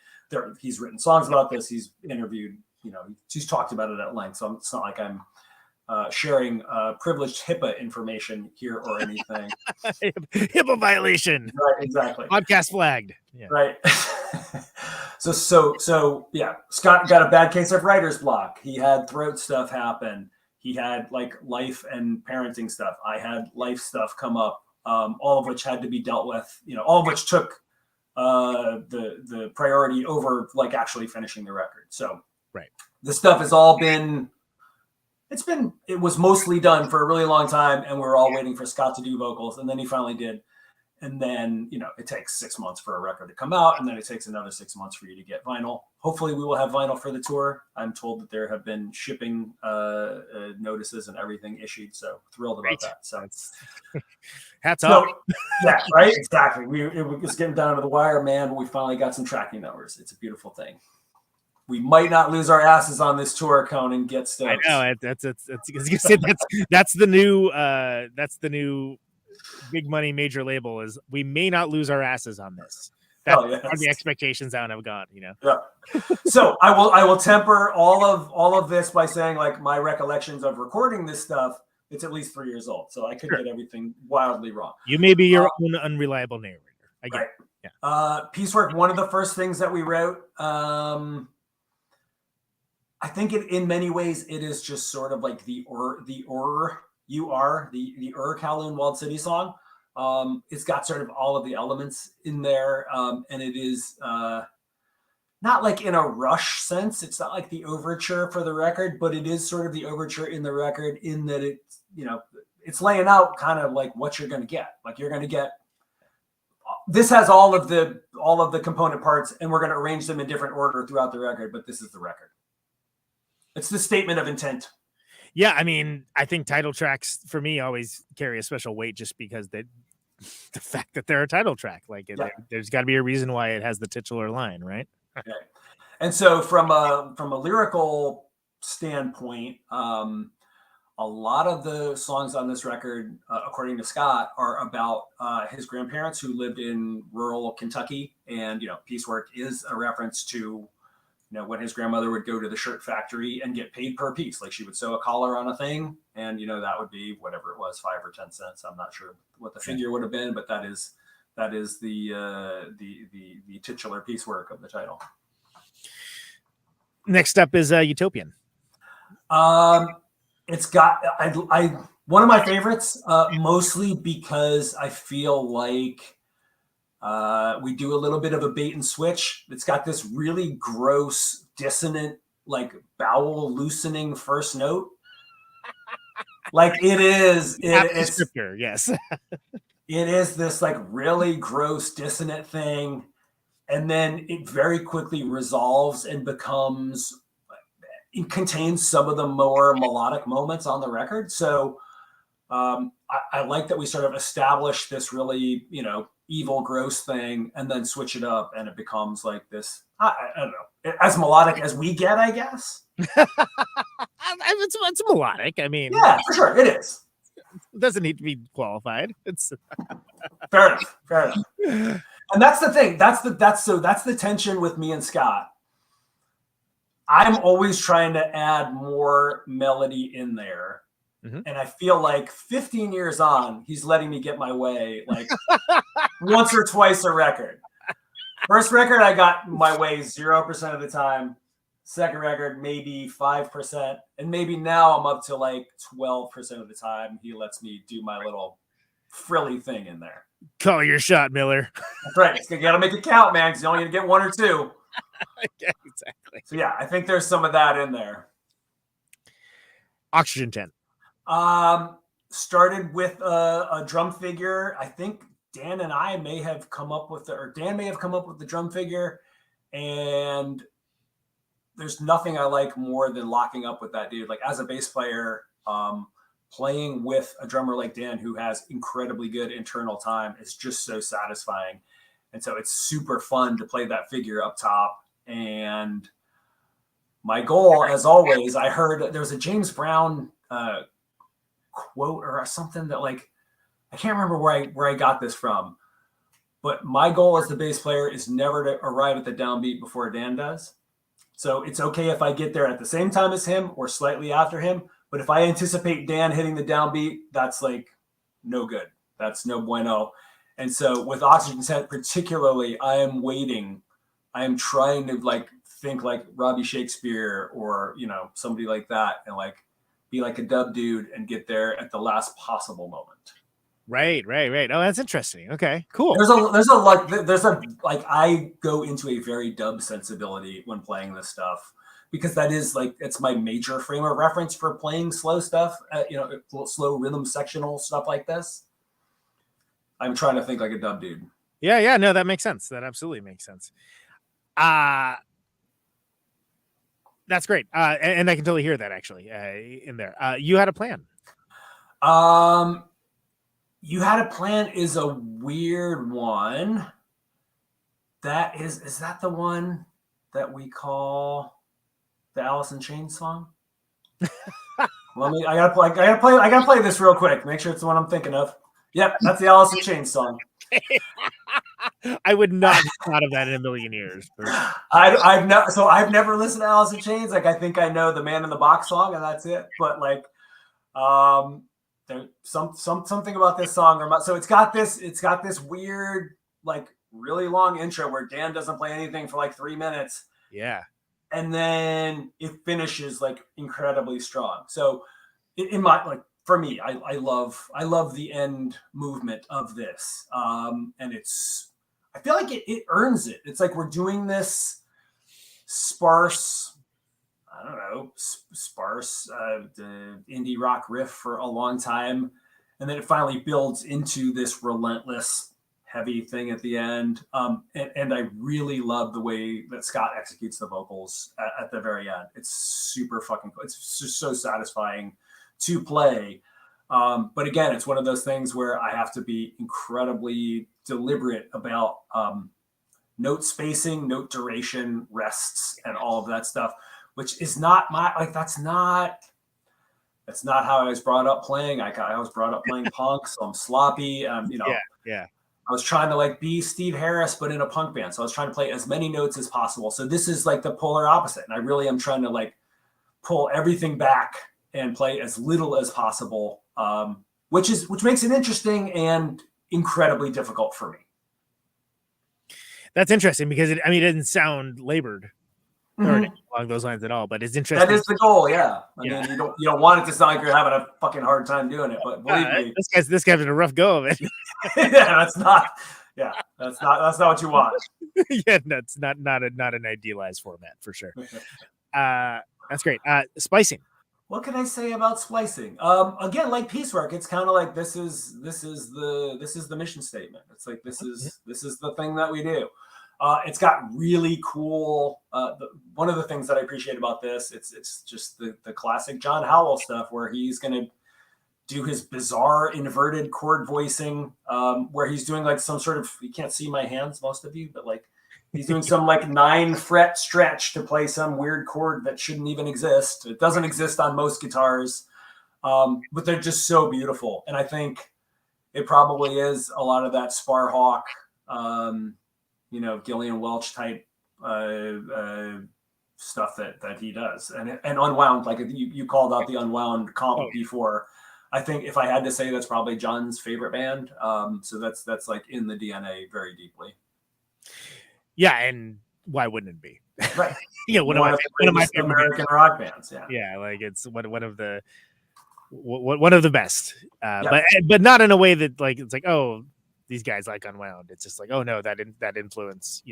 he's written songs about this. He's interviewed, he's talked about it at length. So it's not like I'm sharing privileged HIPAA information here or anything. HIPAA violation. Right, exactly. Podcast flagged. Yeah. Right. So yeah, Scott got a bad case of writer's block. He had throat stuff happen. He had like life and parenting stuff. I had life stuff come up. All of which had to be dealt with, all of which took the priority over like actually finishing the record. So right, this stuff has all been, it was mostly done for a really long time, and we're all waiting for Scott to do vocals, and then he finally did. And then, it takes 6 months for a record to come out, and then it takes another 6 months for you to get vinyl. Hopefully we will have vinyl for the tour. I'm told that there have been shipping notices and everything issued. So thrilled about that. So hats off. Yeah, right. Exactly. It was getting down to the wire, man, but we finally got some tracking numbers. It's a beautiful thing. We might not lose our asses on this tour, Conan. Get stoked. I know that's the new big money major label is we may not lose our asses on this. That's are the expectations out have gone, Yeah. So I will temper all of this by saying like my recollections of recording this stuff, it's at least 3 years old. So I could get everything wildly wrong. You may be your own unreliable narrator. I get it. Yeah. Piecework, one of the first things that we wrote, I think in many ways it is just sort of like the Kowloon Walled City song. It's got sort of all of the elements in there, and it is not like in a rush sense. It's not like the overture for the record, but it is sort of the overture in the record in that it's it's laying out kind of like what you're going to get. Like you're going to get this has all of the component parts, and we're going to arrange them in different order throughout the record. But this is the record. It's the statement of intent. Yeah, I mean, I think title tracks for me always carry a special weight just because the fact that they're a title track. Like, there's got to be a reason why it has the titular line, right? Okay. And so from a lyrical standpoint, a lot of the songs on this record, according to Scott, are about his grandparents who lived in rural Kentucky. And, Piecework is a reference to, when his grandmother would go to the shirt factory and get paid per piece. Like she would sew a collar on a thing and, that would be whatever it was, 5 or 10 cents. I'm not sure what the figure would have been, but that is the titular piecework of the title. Next up is Utopian. It's got one of my favorites, mostly because I feel like we do a little bit of a bait and switch. It's got this really gross, dissonant, like bowel loosening first note. Like it's descriptor, yes. It is this like really gross, dissonant thing, and then it very quickly resolves and becomes. It contains some of the more melodic moments on the record. So I like that we sort of establish this really, evil, gross thing and then switch it up and it becomes like this, I don't know, as melodic as we get, I guess. It's melodic. I mean, yeah, for sure. It is. It doesn't need to be qualified. It's fair enough. And that's the thing. That's the tension with me and Scott. I'm always trying to add more melody in there. Mm-hmm. And I feel like 15 years on, he's letting me get my way like once or twice a record. First record, I got my way 0% of the time. Second record, maybe 5%. And maybe now I'm up to like 12% of the time. He lets me do my little frilly thing in there. Call your shot, Miller. That's right. You got to make it count, man, because you're only going to get 1 or 2. Yeah, exactly. So yeah, I think there's some of that in there. Oxygen Tent. Started with a drum figure. I think Dan and I may have come up with Dan may have come up with the drum figure, and there's nothing I like more than locking up with that dude. Like as a bass player, playing with a drummer like Dan who has incredibly good internal time is just so satisfying. And so it's super fun to play that figure up top. And my goal, as always, I heard there was a James Brown quote or something that like, I can't remember where I got this from, but my goal as the bass player is never to arrive at the downbeat before Dan does. So it's okay if I get there at the same time as him or slightly after him. But if I anticipate Dan hitting the downbeat, that's like no good. That's no bueno. And so with Oxygen Tent particularly, I am waiting. I am trying to like think like Robbie Shakespeare or, somebody like that and like be like a dub dude and get there at the last possible moment. Right. Oh, that's interesting. Okay, cool. I go into a very dub sensibility when playing this stuff because that is like, it's my major frame of reference for playing slow stuff, slow rhythm sectional stuff like this. I'm trying to think like a dub dude. Yeah. No, that makes sense. That absolutely makes sense. That's great. And I can totally hear that actually in there. You had a plan. You had a plan is a weird one. That is that the one that we call the Alice in Chains song? I gotta play this real quick. Make sure it's the one I'm thinking of. Yep, that's the Alice in Chains song. I would not have thought of that in a million years. I've never listened to Alice in Chains. Like I think I know the Man in the Box song, and that's it. But like, there's something about this song. So it's got this weird, like really long intro where Dan doesn't play anything for like 3 minutes. Yeah, and then it finishes like incredibly strong. So in my like. For me, I love the end movement of this. And I feel like it earns it. It's like we're doing this sparse indie rock riff for a long time. And then it finally builds into this relentless, heavy thing at the end. And I really love the way that Scott executes the vocals at the very end. It's super fucking cool. It's just so satisfying to play. But again, it's one of those things where I have to be incredibly deliberate about note spacing, note duration, rests, and all of that stuff, which is not that's not how I was brought up playing. I was brought up playing punk, so I'm sloppy. Yeah. I was trying to like be Steve Harris, but in a punk band. So I was trying to play as many notes as possible. So this is like the polar opposite. And I really am trying to like pull everything back and play as little as possible, which makes it interesting and incredibly difficult for me. That's interesting because it didn't sound labored or anything along those lines at all, but it's interesting. That is the goal. Yeah. I mean, you don't want it to sound like you're having a fucking hard time doing it, but believe me, this guy's in a rough go of it. that's not what you want. Yeah, that's not an idealized format for sure. That's great. Splicing. What can I say about splicing? Again, like Piecework, it's kind of like this is the mission statement. It's like this is the thing that we do. It's got really cool. One of the things that I appreciate about this, it's just the classic John Howell stuff where he's gonna do his bizarre inverted chord voicing, where he's doing like some sort of, you can't see my hands, most of you, but like he's doing some like 9-fret stretch to play some weird chord that shouldn't even exist. It doesn't exist on most guitars, but they're just so beautiful. And I think it probably is a lot of that Sparhawk, Gillian Welch type stuff that he does. And Unwound, like you called out the Unwound comp before. I think if I had to say, that's probably John's favorite band. So that's like in the DNA very deeply. Yeah, and why wouldn't it be? Right. One of my favorite American rock bands. Yeah. Yeah, like it's one of the best. But not in a way that like it's like, oh, these guys like Unwound. It's just like, oh no, that influence,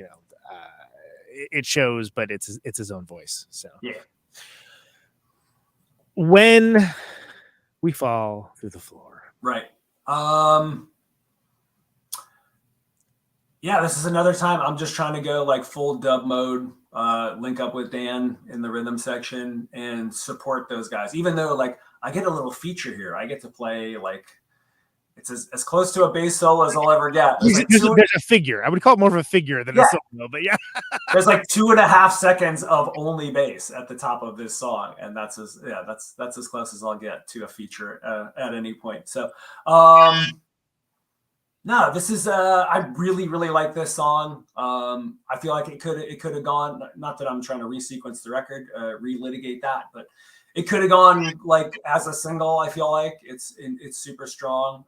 it shows, but it's his own voice. So yeah. When we fall through the floor. Right. Yeah, this is another time I'm just trying to go like full dub mode, link up with Dan in the rhythm section and support those guys. Even though like I get a little feature here. I get to play like it's as close to a bass solo as I'll ever get. There's a figure. I would call it more of a figure than a solo, but yeah. There's like 2.5 seconds of only bass at the top of this song. And that's as close as I'll get to a feature at any point. So no, this is I really, really like this song. I feel like it could have gone, not that I'm trying to resequence the record, relitigate that, but it could have gone like as a single. I feel like it's super strong.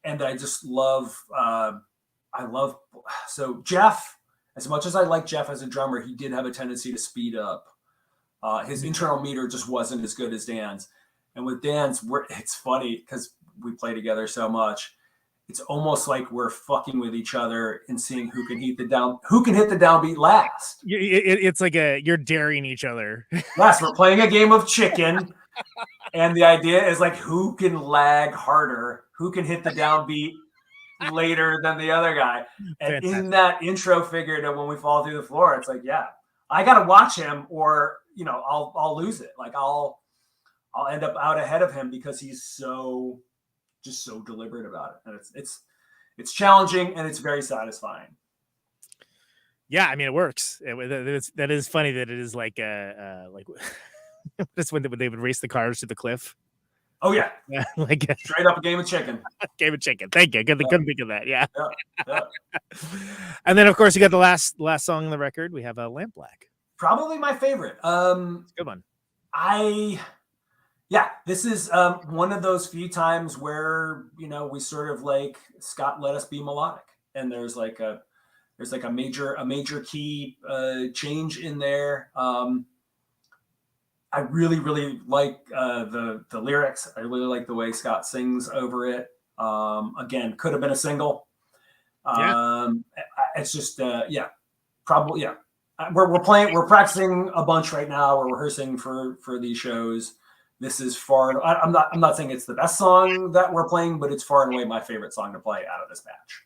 And I just love so Jeff, as much as I like Jeff as a drummer, he did have a tendency to speed up. His internal meter just wasn't as good as Dan's. And with Dan's, it's funny because we play together so much. It's almost like we're fucking with each other and seeing who can hit the downbeat last. It's like you're daring each other. Yes, we're playing a game of chicken, and the idea is like who can lag harder, who can hit the downbeat later than the other guy. And fantastic. In that intro figure to When We Fall Through the Floor, it's like, yeah, I got to watch him, or I'll lose it. Like I'll end up out ahead of him because he's so deliberate about it, and it's challenging and it's very satisfying. Yeah, I mean it works. That is funny that it is like that's when they would race the cars to the cliff. Oh yeah, like straight up a game of chicken. Game of chicken. Thank you. Couldn't think of that. Yeah. And then of course you got the last song on the record. We have a Lamp Black. Probably my favorite. It's a good one. Yeah, this is one of those few times where we sort of like Scott let us be melodic, and there's like a major key change in there. I really, really like the lyrics. I really like the way Scott sings over it. Again, could have been a single. It's just probably. We're practicing a bunch right now. We're rehearsing for these shows. This is far. I'm not saying it's the best song that we're playing, but it's far and away my favorite song to play out of this batch.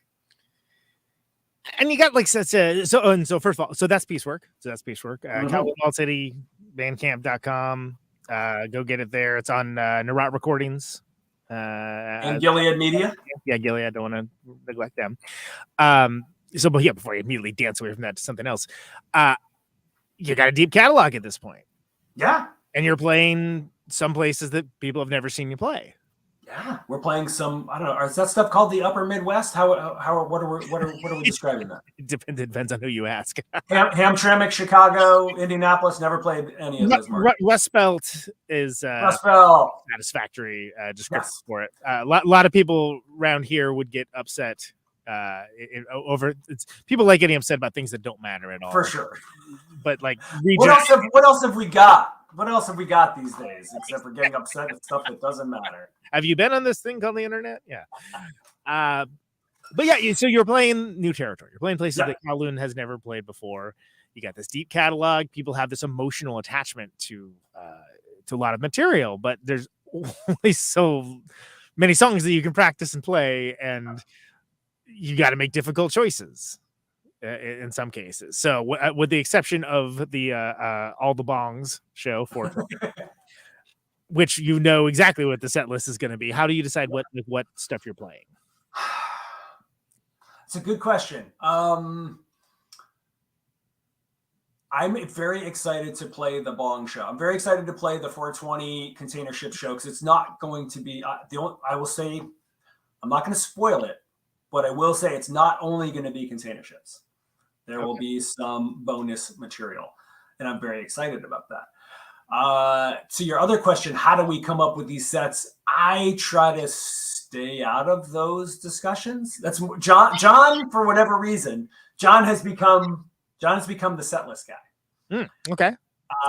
And you got like so first of all, so that's Piecework. Kowloon Walled City, bandcamp.com. Go get it there. It's on Narot Recordings. And Gilead Media. Yeah, Gilead. I don't want to neglect them. So, but yeah, before you immediately dance away from that to something else, you got a deep catalog at this point. Yeah. And you're playing some places that people have never seen you play. Yeah, we're playing some. I don't know. Is that stuff called the Upper Midwest? What are we describing that? It depends on who you ask. Hamtramck, Chicago, Indianapolis. Never played any of those markets. Rust Belt is satisfactory description for it. A lot of people around here would get upset over. People like getting upset about things that don't matter at all. For sure. But like, what else have we got? What else have we got these days except for getting upset at stuff that doesn't matter? Have you been on this thing called the internet? Yeah. But yeah, so you're playing new territory. You're playing places that Kowloon has never played before. You got this deep catalog. People have this emotional attachment to a lot of material, but there's only so many songs that you can practice and play, and you got to make difficult choices in some cases. So with the exception of the All the Bongs show, which you know exactly what the set list is going to be, how do you decide what stuff you're playing? It's a good question. I'm very excited to play the Bong show. I'm very excited to play the 420 container ship show because it's not going to be I will say, I'm not going to spoil it, but I will say it's not only going to be container ships. There will be some bonus material, and I'm very excited about that. To your other question, how do we come up with these sets? I try to stay out of those discussions. That's John, for whatever reason, John has become the set list guy. Okay.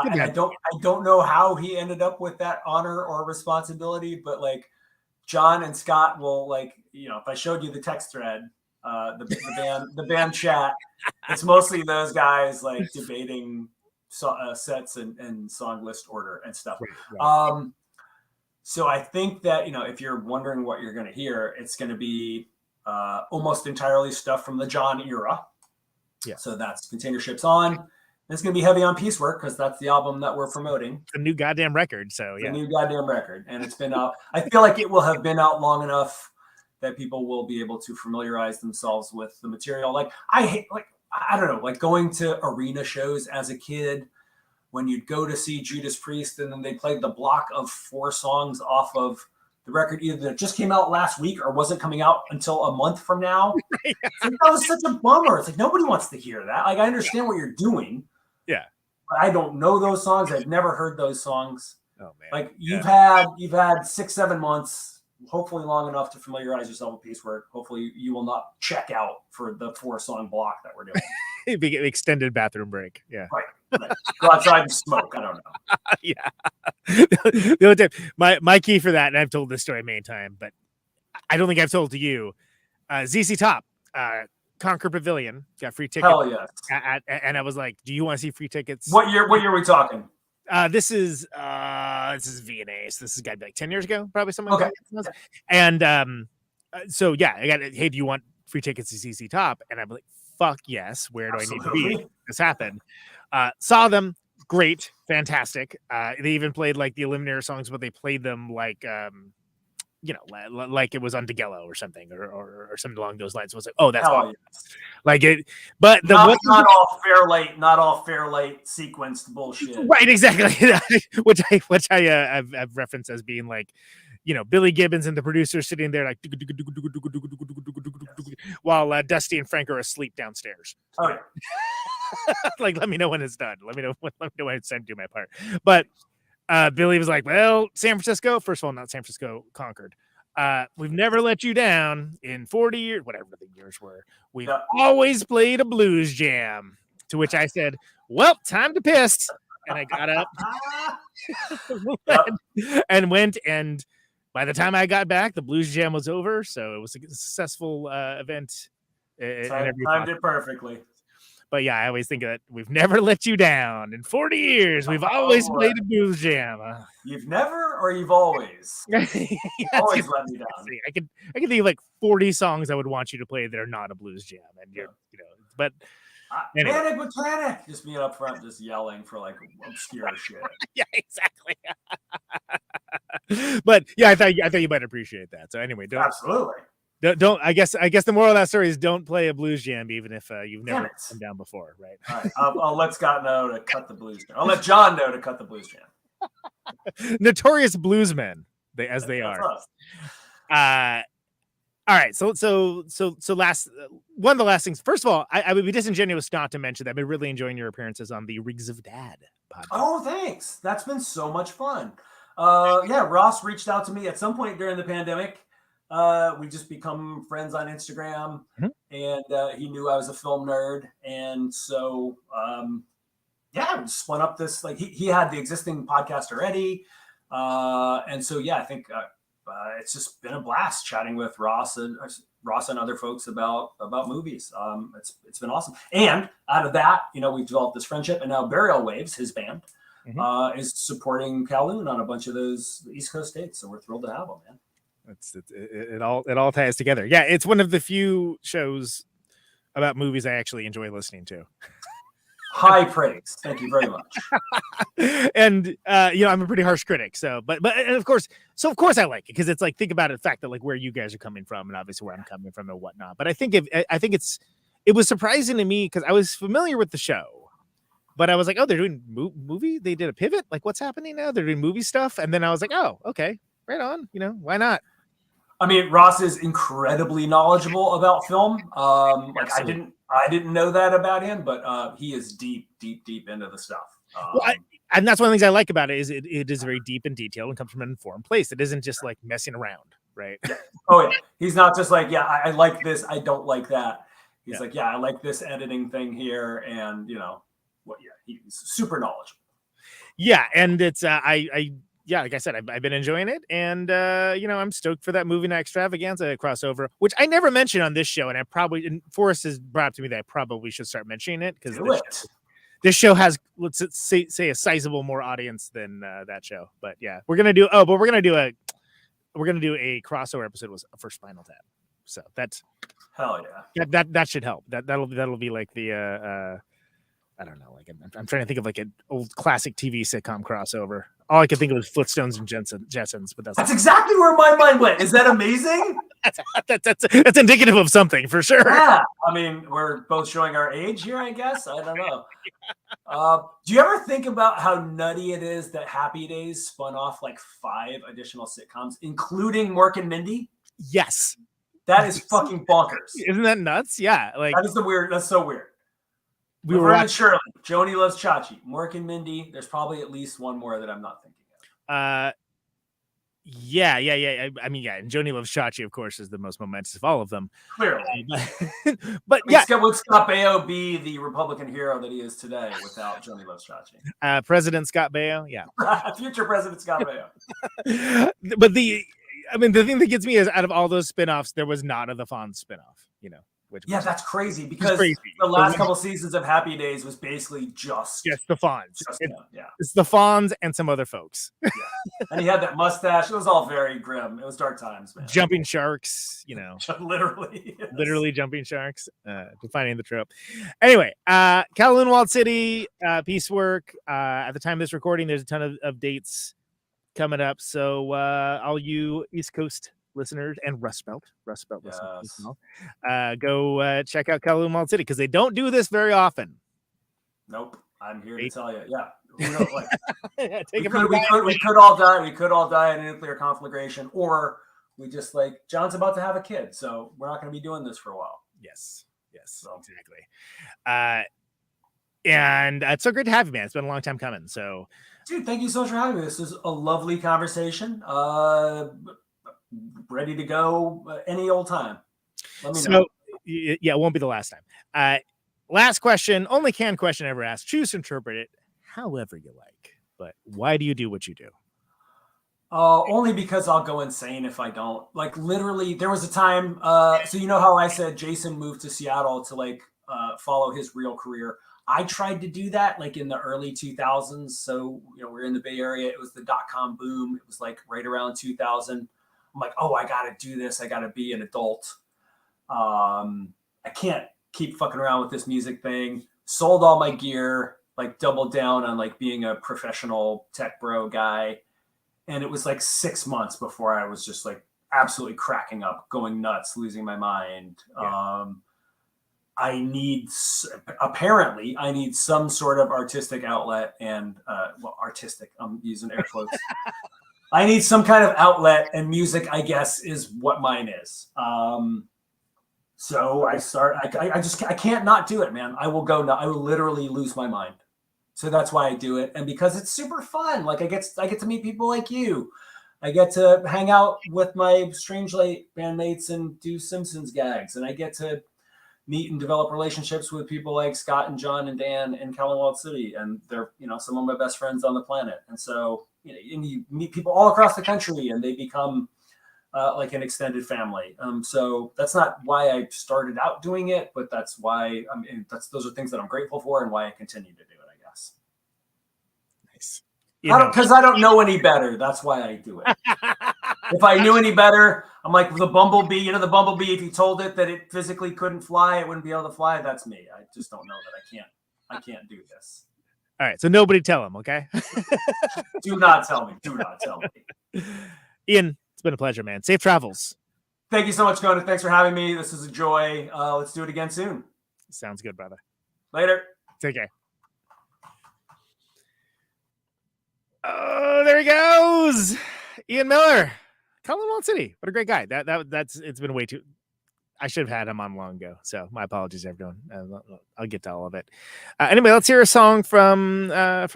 And I don't know how he ended up with that honor or responsibility, but like John and Scott will, like, you know, if I showed you the text thread, the band chat, it's mostly those guys like debating sets and song list order and stuff. Right. So I think that, you know, if you're wondering what you're going to hear, it's going to be almost entirely stuff from the John era. Yeah. So that's Container Ships On. It's going to be heavy on Piecework because that's the album that we're promoting. The new goddamn record. So yeah, the new goddamn record, and it's been out. I feel like it will have been out long enough that people will be able to familiarize themselves with the material. Like I don't know, like going to arena shows as a kid when you'd go to see Judas Priest and then they played the block of 4 songs off of the record either that just came out last week or wasn't coming out until a month from now. Like, that was such a bummer. It's like nobody wants to hear that. Like I understand what you're doing. Yeah. But I don't know those songs. I've never heard those songs. Oh man. Like you've had 6-7 months, hopefully long enough to familiarize yourself with Piecework. Hopefully you will not check out for the 4-song block that we're doing. Big extended bathroom break. Yeah. Right. Go outside and smoke. I don't know. Yeah. The only time, my key for that, and I've told this story many times, but I don't think I've told to you. ZZ Top, Concord Pavilion, got free tickets. Hell yes. And I was like, "Do you want to see free tickets?" What year are we talking? This is V&A. So this is got to be like 10 years ago, probably something okay. Like that. And so yeah, I got it. Hey, do you want free tickets to ZZ Top? And I'm like, fuck yes. Where do Absolutely. I need to be? This happened. Saw them. Great. Fantastic. They even played like the Eliminator songs, but they played them like, you know, like it was on DeGello or something or something along those lines. So I was like, oh, that's awesome. Yes. Like it, but not all fair late sequenced bullshit. Right, exactly. which I've referenced as being like, you know, Billy Gibbons and the producer sitting there like while Dusty and Frank are asleep downstairs. Oh yeah. Like, let me know when it's done. Let me know when it's time to do my part. But Billy was like, well, San Francisco, first of all, not San Francisco, Concord. We've never let you down in 40 years, whatever the years were. We've always played a blues jam. To which I said, well, time to piss. And I got up and went. And by the time I got back, the blues jam was over. So it was a successful event. Timed it perfectly. But yeah, I always think that we've never let you down in 40 years. We've always played a blues jam. You've never, or you've always? Always let me down. I can think of like 40 songs I would want you to play that are not a blues jam, and you're, you know, but Anyway. Manic Botanic, just being up front, just yelling for like obscure shit. Yeah, exactly. But yeah, I thought you might appreciate that. So anyway, Absolutely. Don't. I guess the moral of that story is don't play a blues jam, even if you've never come down before, right? All right. I'll let Scott know to cut the blues jam. I'll let John know to cut the blues jam. Notorious bluesmen, they are. All right, so last one of the last things. First of all, I would be disingenuous not to mention that I've been really enjoying your appearances on the Rigs of Dad podcast. Oh, thanks. That's been so much fun. Yeah, Ross reached out to me at some point during the pandemic. We just become friends on Instagram, and he knew I was a film nerd, and so yeah, we spun up this. Like he had the existing podcast already, and so yeah, I think. It's just been a blast chatting with Ross and other folks about movies. It's been awesome. And out of that, we've developed this friendship, and now Burial Waves, his band, is supporting Kowloon on a bunch of those East Coast states. So we're thrilled to have them, man. It all ties together. Yeah, it's one of the few shows about movies I actually enjoy listening to. High praise. Thank you very much. And I'm a pretty harsh critic, so but of course I like it because it's like, think about it, the fact that like where you guys are coming from and obviously where I'm coming from and whatnot. But I think it was surprising to me because I was familiar with the show, but I was like, oh, they're doing movie. They did a pivot. Like, what's happening now? They're doing movie stuff, and then I was like, oh, okay, right on. Why not? I mean, Ross is incredibly knowledgeable about film. Like I didn't know that about him, but he is deep into the stuff. And that's one of the things I like about it is it is very deep and detailed and comes from an informed place. It isn't just like messing around, right? Oh yeah, he's not just like, yeah, I like this, I don't like that. He's like, yeah, I like this editing thing here, and he's super knowledgeable. Yeah, and it's yeah, like I said, I've been enjoying it, and I'm stoked for that movie night extravaganza crossover, which I never mentioned on this show, and Forrest has brought up to me that I probably should start mentioning it because this show has, let's say a sizable more audience than that show. But yeah, we're gonna do a crossover episode for Spinal Tap, so that's hell yeah. That should help. That'll be like the I don't know, like I'm trying to think of like an old classic TV sitcom crossover. All I could think of was Flintstones and Jetsons, but that's exactly where my mind went. Is that amazing? that's indicative of something for sure. Yeah, I mean, we're both showing our age here, I guess. I don't know. Do you ever think about how nutty it is that Happy Days spun off like 5 additional sitcoms, including Mork and Mindy? Yes, that is fucking bonkers. Isn't that nuts? Yeah, like that's so weird. We were watching Shirley, Joni Loves Chachi, Mork and Mindy. There's probably at least one more that I'm not thinking of. Yeah. I mean, yeah, and Joni Loves Chachi, of course, is the most momentous of all of them. Clearly. But yeah. Would Scott Baio be the Republican hero that he is today without Joni Loves Chachi? President Scott Baio, yeah. Future President Scott Baio. But the thing that gets me is out of all those spinoffs, there was not the Fonz spinoff, that's crazy because the last couple seasons of Happy Days was basically just the Fonz. It's the Fonz and some other folks. Yeah. And he had that mustache. It was all very grim. It was dark times, man. Jumping sharks, literally. Yes. Literally jumping sharks, defining the trope. Anyway, Kowloon Walled City, Piecework. At the time of this recording, there's a ton of dates coming up. So all you East Coast listeners and Rust Belt listeners, go check out Kowloon Walled City because they don't do this very often. Nope, I'm here to tell you. Yeah, who knows, we could all die. We could all die in a nuclear conflagration, or we just John's about to have a kid, so we're not going to be doing this for a while. Yes, exactly. And it's so great to have you, man. It's been a long time coming. So, dude, thank you so much for having me. This is a lovely conversation. Ready to go any old time. Let me know. Yeah, it won't be the last time. Last question, only canned question ever asked. Choose to interpret it however you like. But why do you do what you do? Only because I'll go insane if I don't. Literally, there was a time. So you know how I said Jason moved to Seattle to follow his real career. I tried to do that in the early 2000s. So we're in the Bay Area. It was the .com boom. It was right around 2000. I'm like, oh, I got to do this. I got to be an adult. I can't keep fucking around with this music thing. Sold all my gear, like doubled down on like being a professional tech bro guy. And it was like 6 months before I was just like absolutely cracking up, going nuts, losing my mind. Yeah. I need some sort of artistic outlet and artistic, I'm using air quotes. I need some kind of outlet, and music, I guess, is what mine is. So I can't not do it, man. I will literally lose my mind. So that's why I do it. And because it's super fun. Like I get to meet people like you. I get to hang out with my Strangelight bandmates and do Simpsons gags. And I get to meet and develop relationships with people like Scott and John and Dan in Kowloon Walled City. And they're, some of my best friends on the planet. And so, and you meet people all across the country and they become like an extended family. So that's not why I started out doing it, but that's why those are things that I'm grateful for and why I continue to do it, I guess. Nice. Because I don't know any better. That's why I do it. If I knew any better, I'm like the bumblebee. The bumblebee, if you told it that it physically couldn't fly, it wouldn't be able to fly. That's me. I just don't know that I can't do this. All right. So nobody tell him, okay? Do not tell me. Do not tell me. Ian, it's been a pleasure, man. Safe travels. Thank you so much, Conan. Thanks for having me. This is a joy. Let's do it again soon. Sounds good, brother. Later. Take care. Oh, there he goes. Ian Miller, Kowloon Walled City. What a great guy. That's it's been way too. I should have had him on long ago. So my apologies, everyone. I'll get to all of it. Anyway, let's hear a song from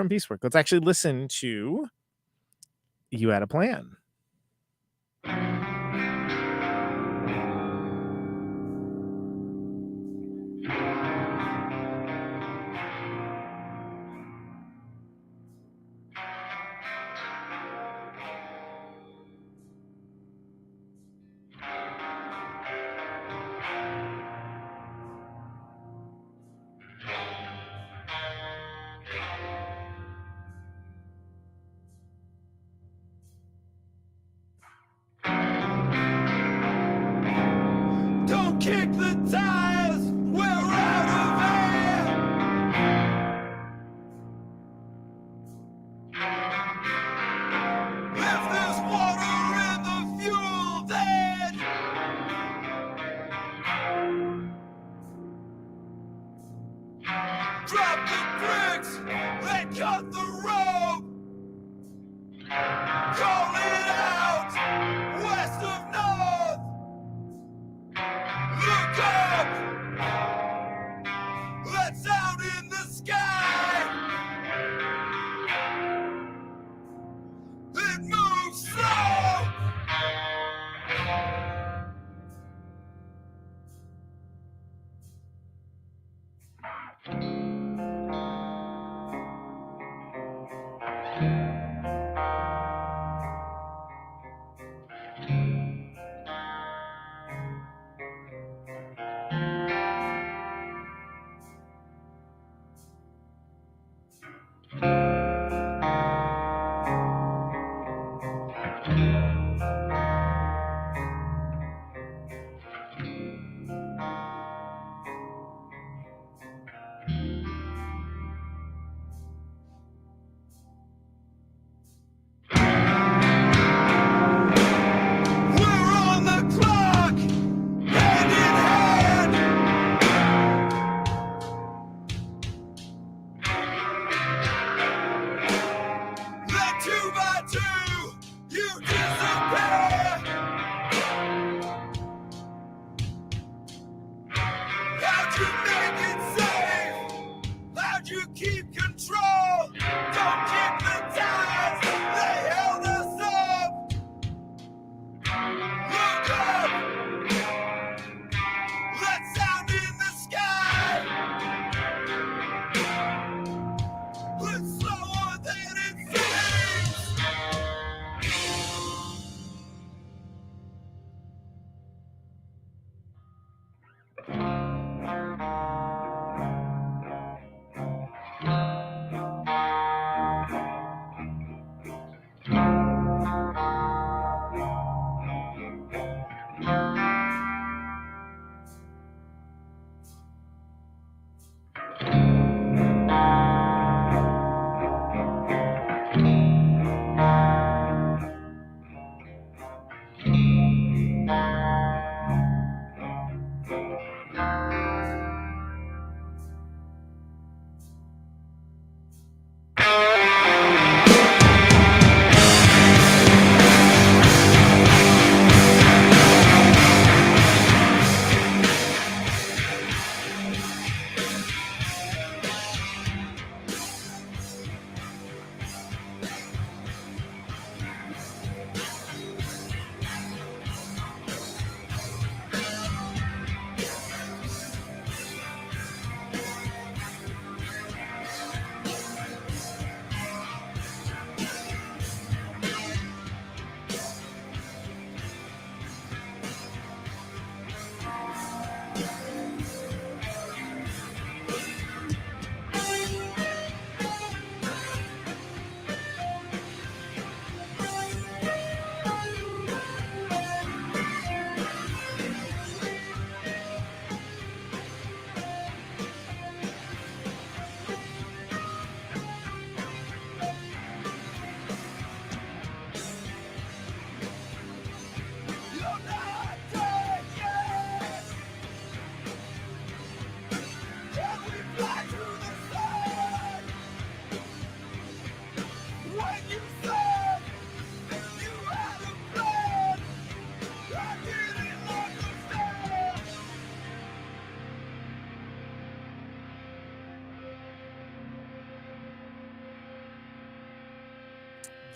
Piecework. Let's actually listen to "You Had a Plan." Kick the tires, we're out of air. If there's water in the fuel, then drop the bricks, then cut the rope. Call it out, west of north. Look up! Let's out in the sky! It moves slow!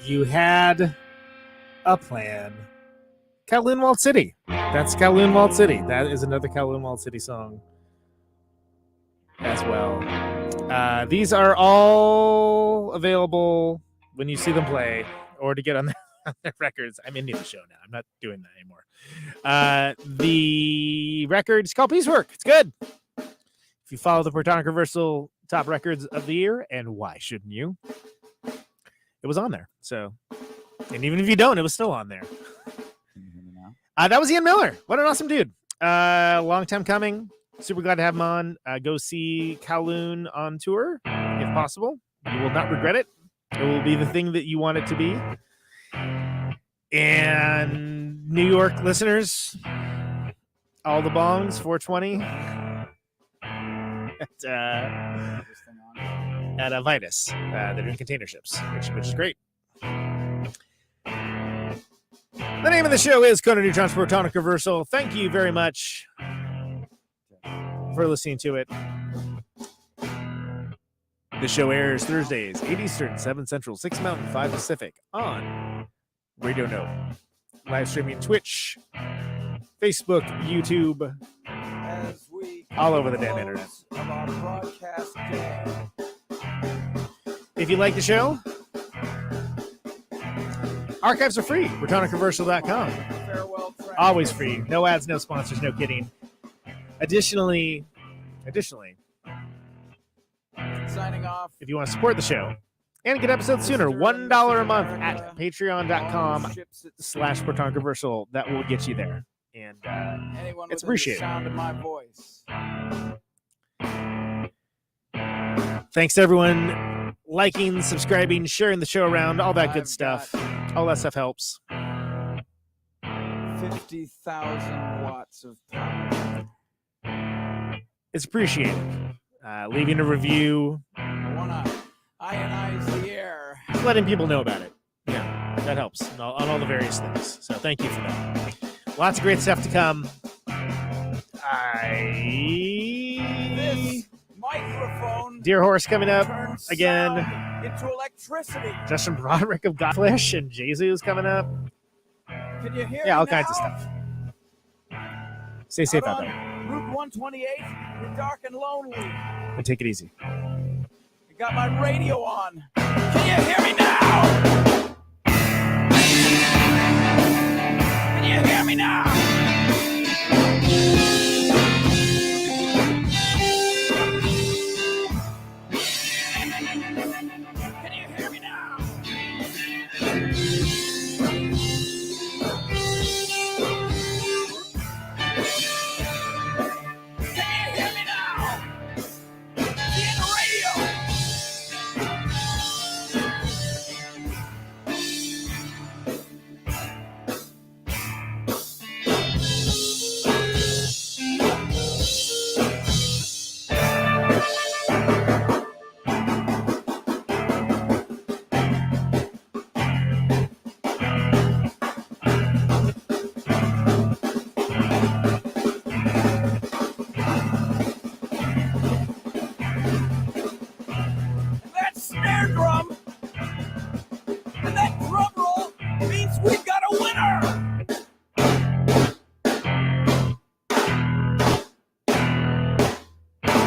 you had a plan. Kowloon Walled City. That's Kowloon Walled City. That is another Kowloon Walled City song as well. These are all available when you see them play or to get on their records. I'm into the show now. I'm not doing that anymore. The record is called Piecework. It's good. If you follow the Protonic Reversal top records of the year, and why shouldn't you? It was on there. So, and even if you don't, it was still on there. That was Ian Miller. What an awesome dude. Long time coming. Super glad to have him on. Go see Kowloon on tour, if possible. You will not regret it. It will be the thing that you want it to be. And New York listeners, all the bongs, 420 at Vitus. They're doing container ships, which is great. The name of the show is Conan Neutron's Protonic Reversal. Thank you very much for listening to it. The show airs Thursdays, 8 Eastern, 7 Central, 6 Mountain, 5 Pacific on Radio Note. Live streaming Twitch, Facebook, YouTube, all over the damn internet. If you like the show, archives are free. ProtonicReversal.com. Always free. No ads, no sponsors, no kidding. Additionally, Signing off. if you want to support the show and get episodes sooner, $1 a month at patreon.com/ProtonicReversal. That will get you there. And it's appreciated. Sound of my voice. Thanks to everyone liking, subscribing, sharing the show around, all that good stuff. All that stuff helps. 50,000 watts of power. It's appreciated. Leaving a review. I want to ionize the air. Letting people know about it. Yeah, that helps on all the various things. So thank you for that. Lots of great stuff to come. This microphone Dear Horse coming up turns again. sound into electricity. Justin Broderick of Godflesh and Jesus coming up. Can you hear Yeah, all me kinds of now? stuff. Stay safe out on there Route 128, you're dark and lonely. and take it easy. I got my radio on. Can you hear me now? Can you hear me now? Can you hear me now?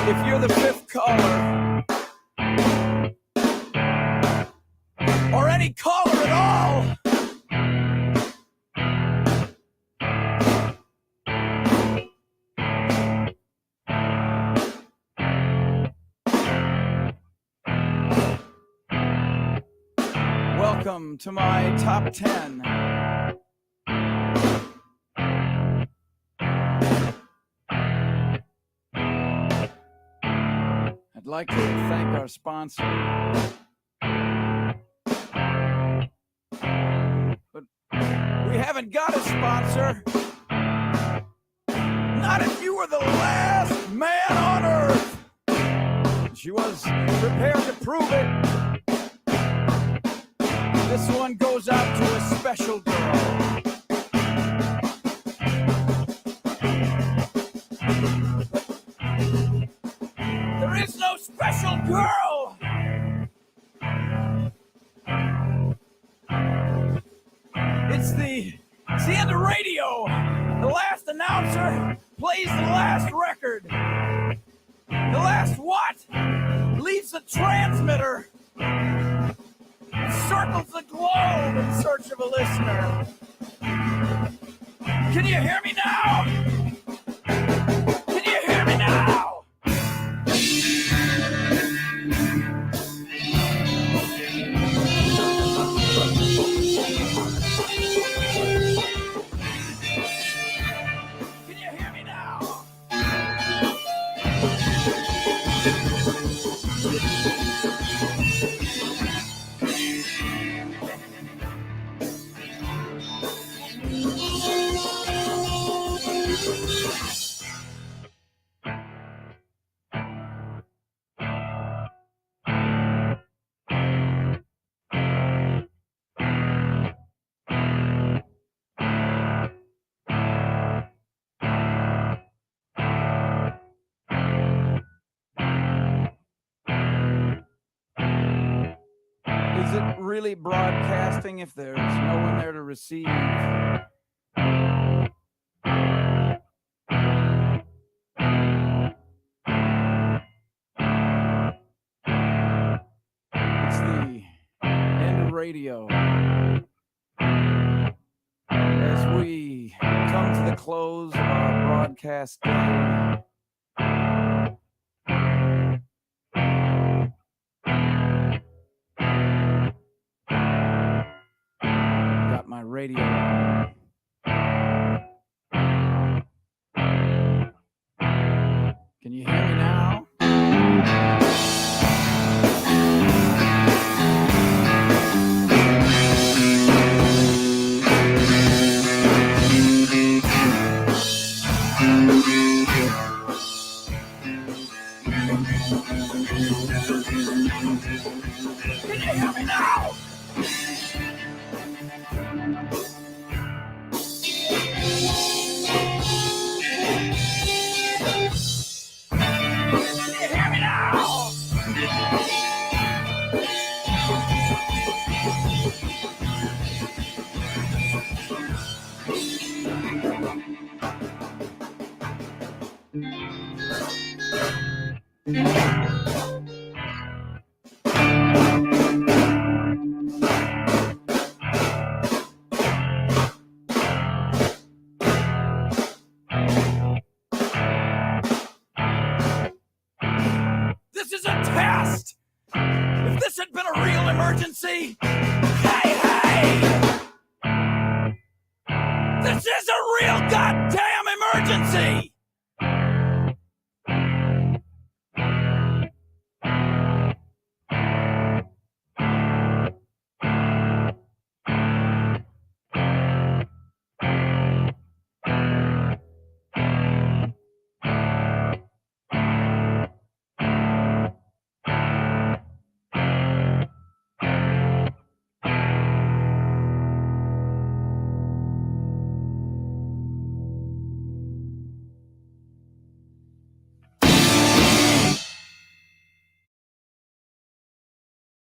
If you're the fifth caller, or any caller at all, welcome to my top 10. I'd like to thank our sponsor. But we haven't got a sponsor. Not if you were the last man on earth. She was prepared to prove it. This one goes out to a special girl. There is no special girl. radio. The last announcer plays the last record. The last what? Leaves the transmitter. Circles the globe in search of a listener. Can you hear me now? Can you hear me now? Can you hear me now? Is it really broadcasting if there's no one there to receive? It's the end of radio. As we come to the close of our broadcast day, got my radio on. Can you hear me now? Can you hear me now? Can you hear me now? This is a test. If this had been a real emergency, hey! This is a real goddamn emergency!